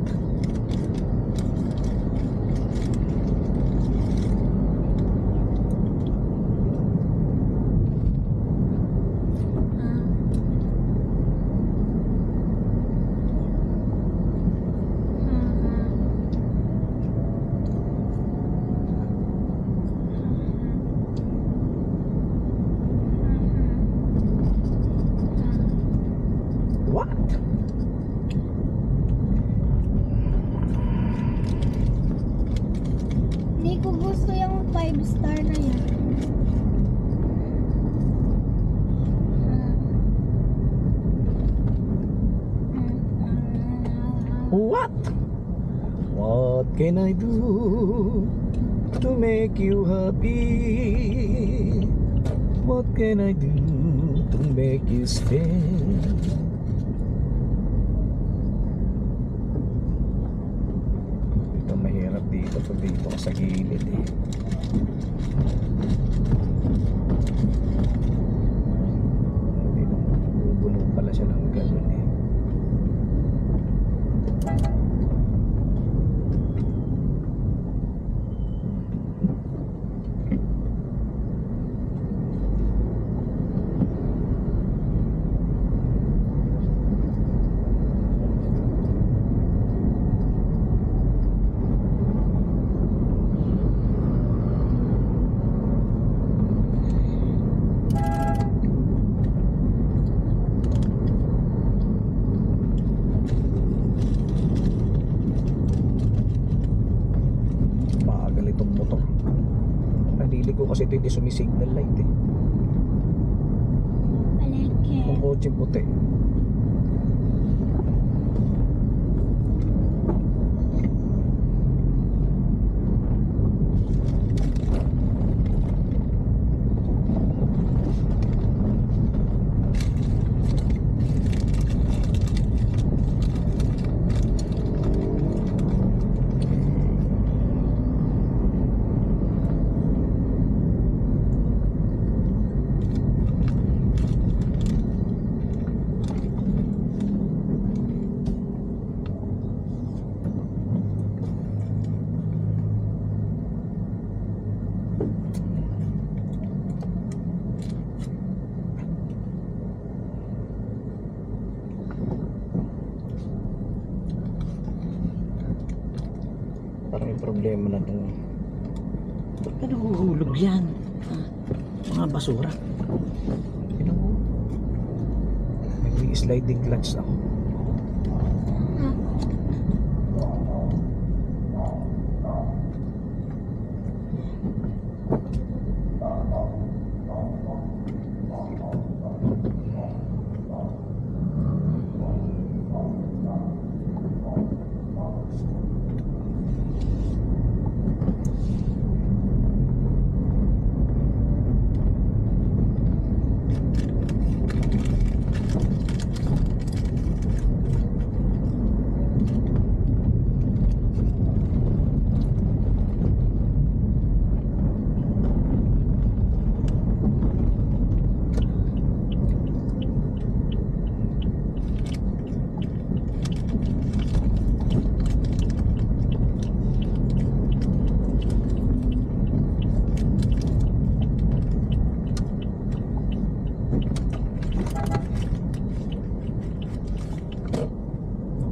What? Hindi ko gusto yung 5-star na yan. What? What can I do to make you happy? What can I do to make you stay? Ito mahirap dito pag dito ka sa gilid eh. Bubulong pala siya ng ganun eh. kotse puti. Parang may problema na itong... Ba't ka nahuhulog yan? Mga basura. Yun ako. Nag-sliding clutch ako.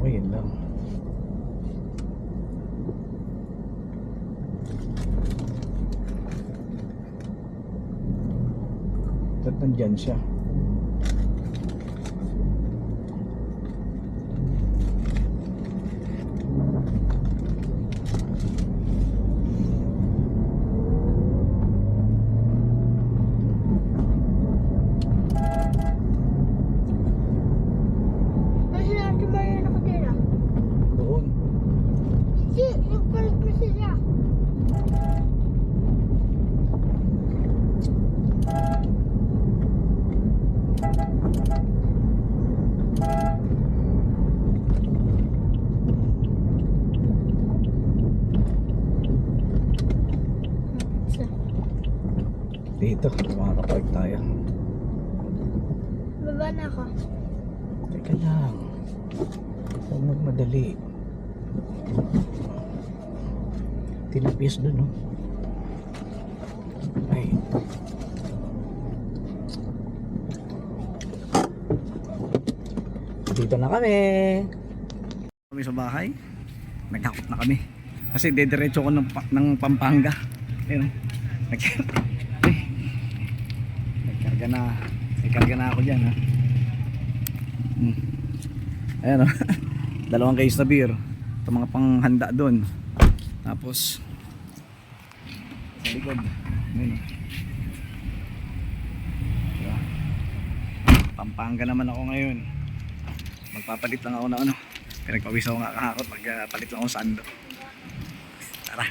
Okay, yun lang. Ba't nandyan siya? Kasi natin ba yun nakatira? Doon. Hindi, nagpalit na sila. Dito, makakapark tayo. Baba na ako. Teka lang. Huwag magmadali. Tinapis doon, no? Ay. Dito na kami. Kami sa bahay. Naghakot na kami. Kasi dediretso ko ng Pampanga. Ayun. Nagkarga na ako dyan, ha. Ayan, o. 2 case na beer. Ito mga panghanda doon. Tapos sa likod. Ayun. Diba? Pampanga naman ako ngayon. Magpapalit lang ako na ano. Pinagpawis ako nga kahakot. Magpalit lang ako sa ando. Tara.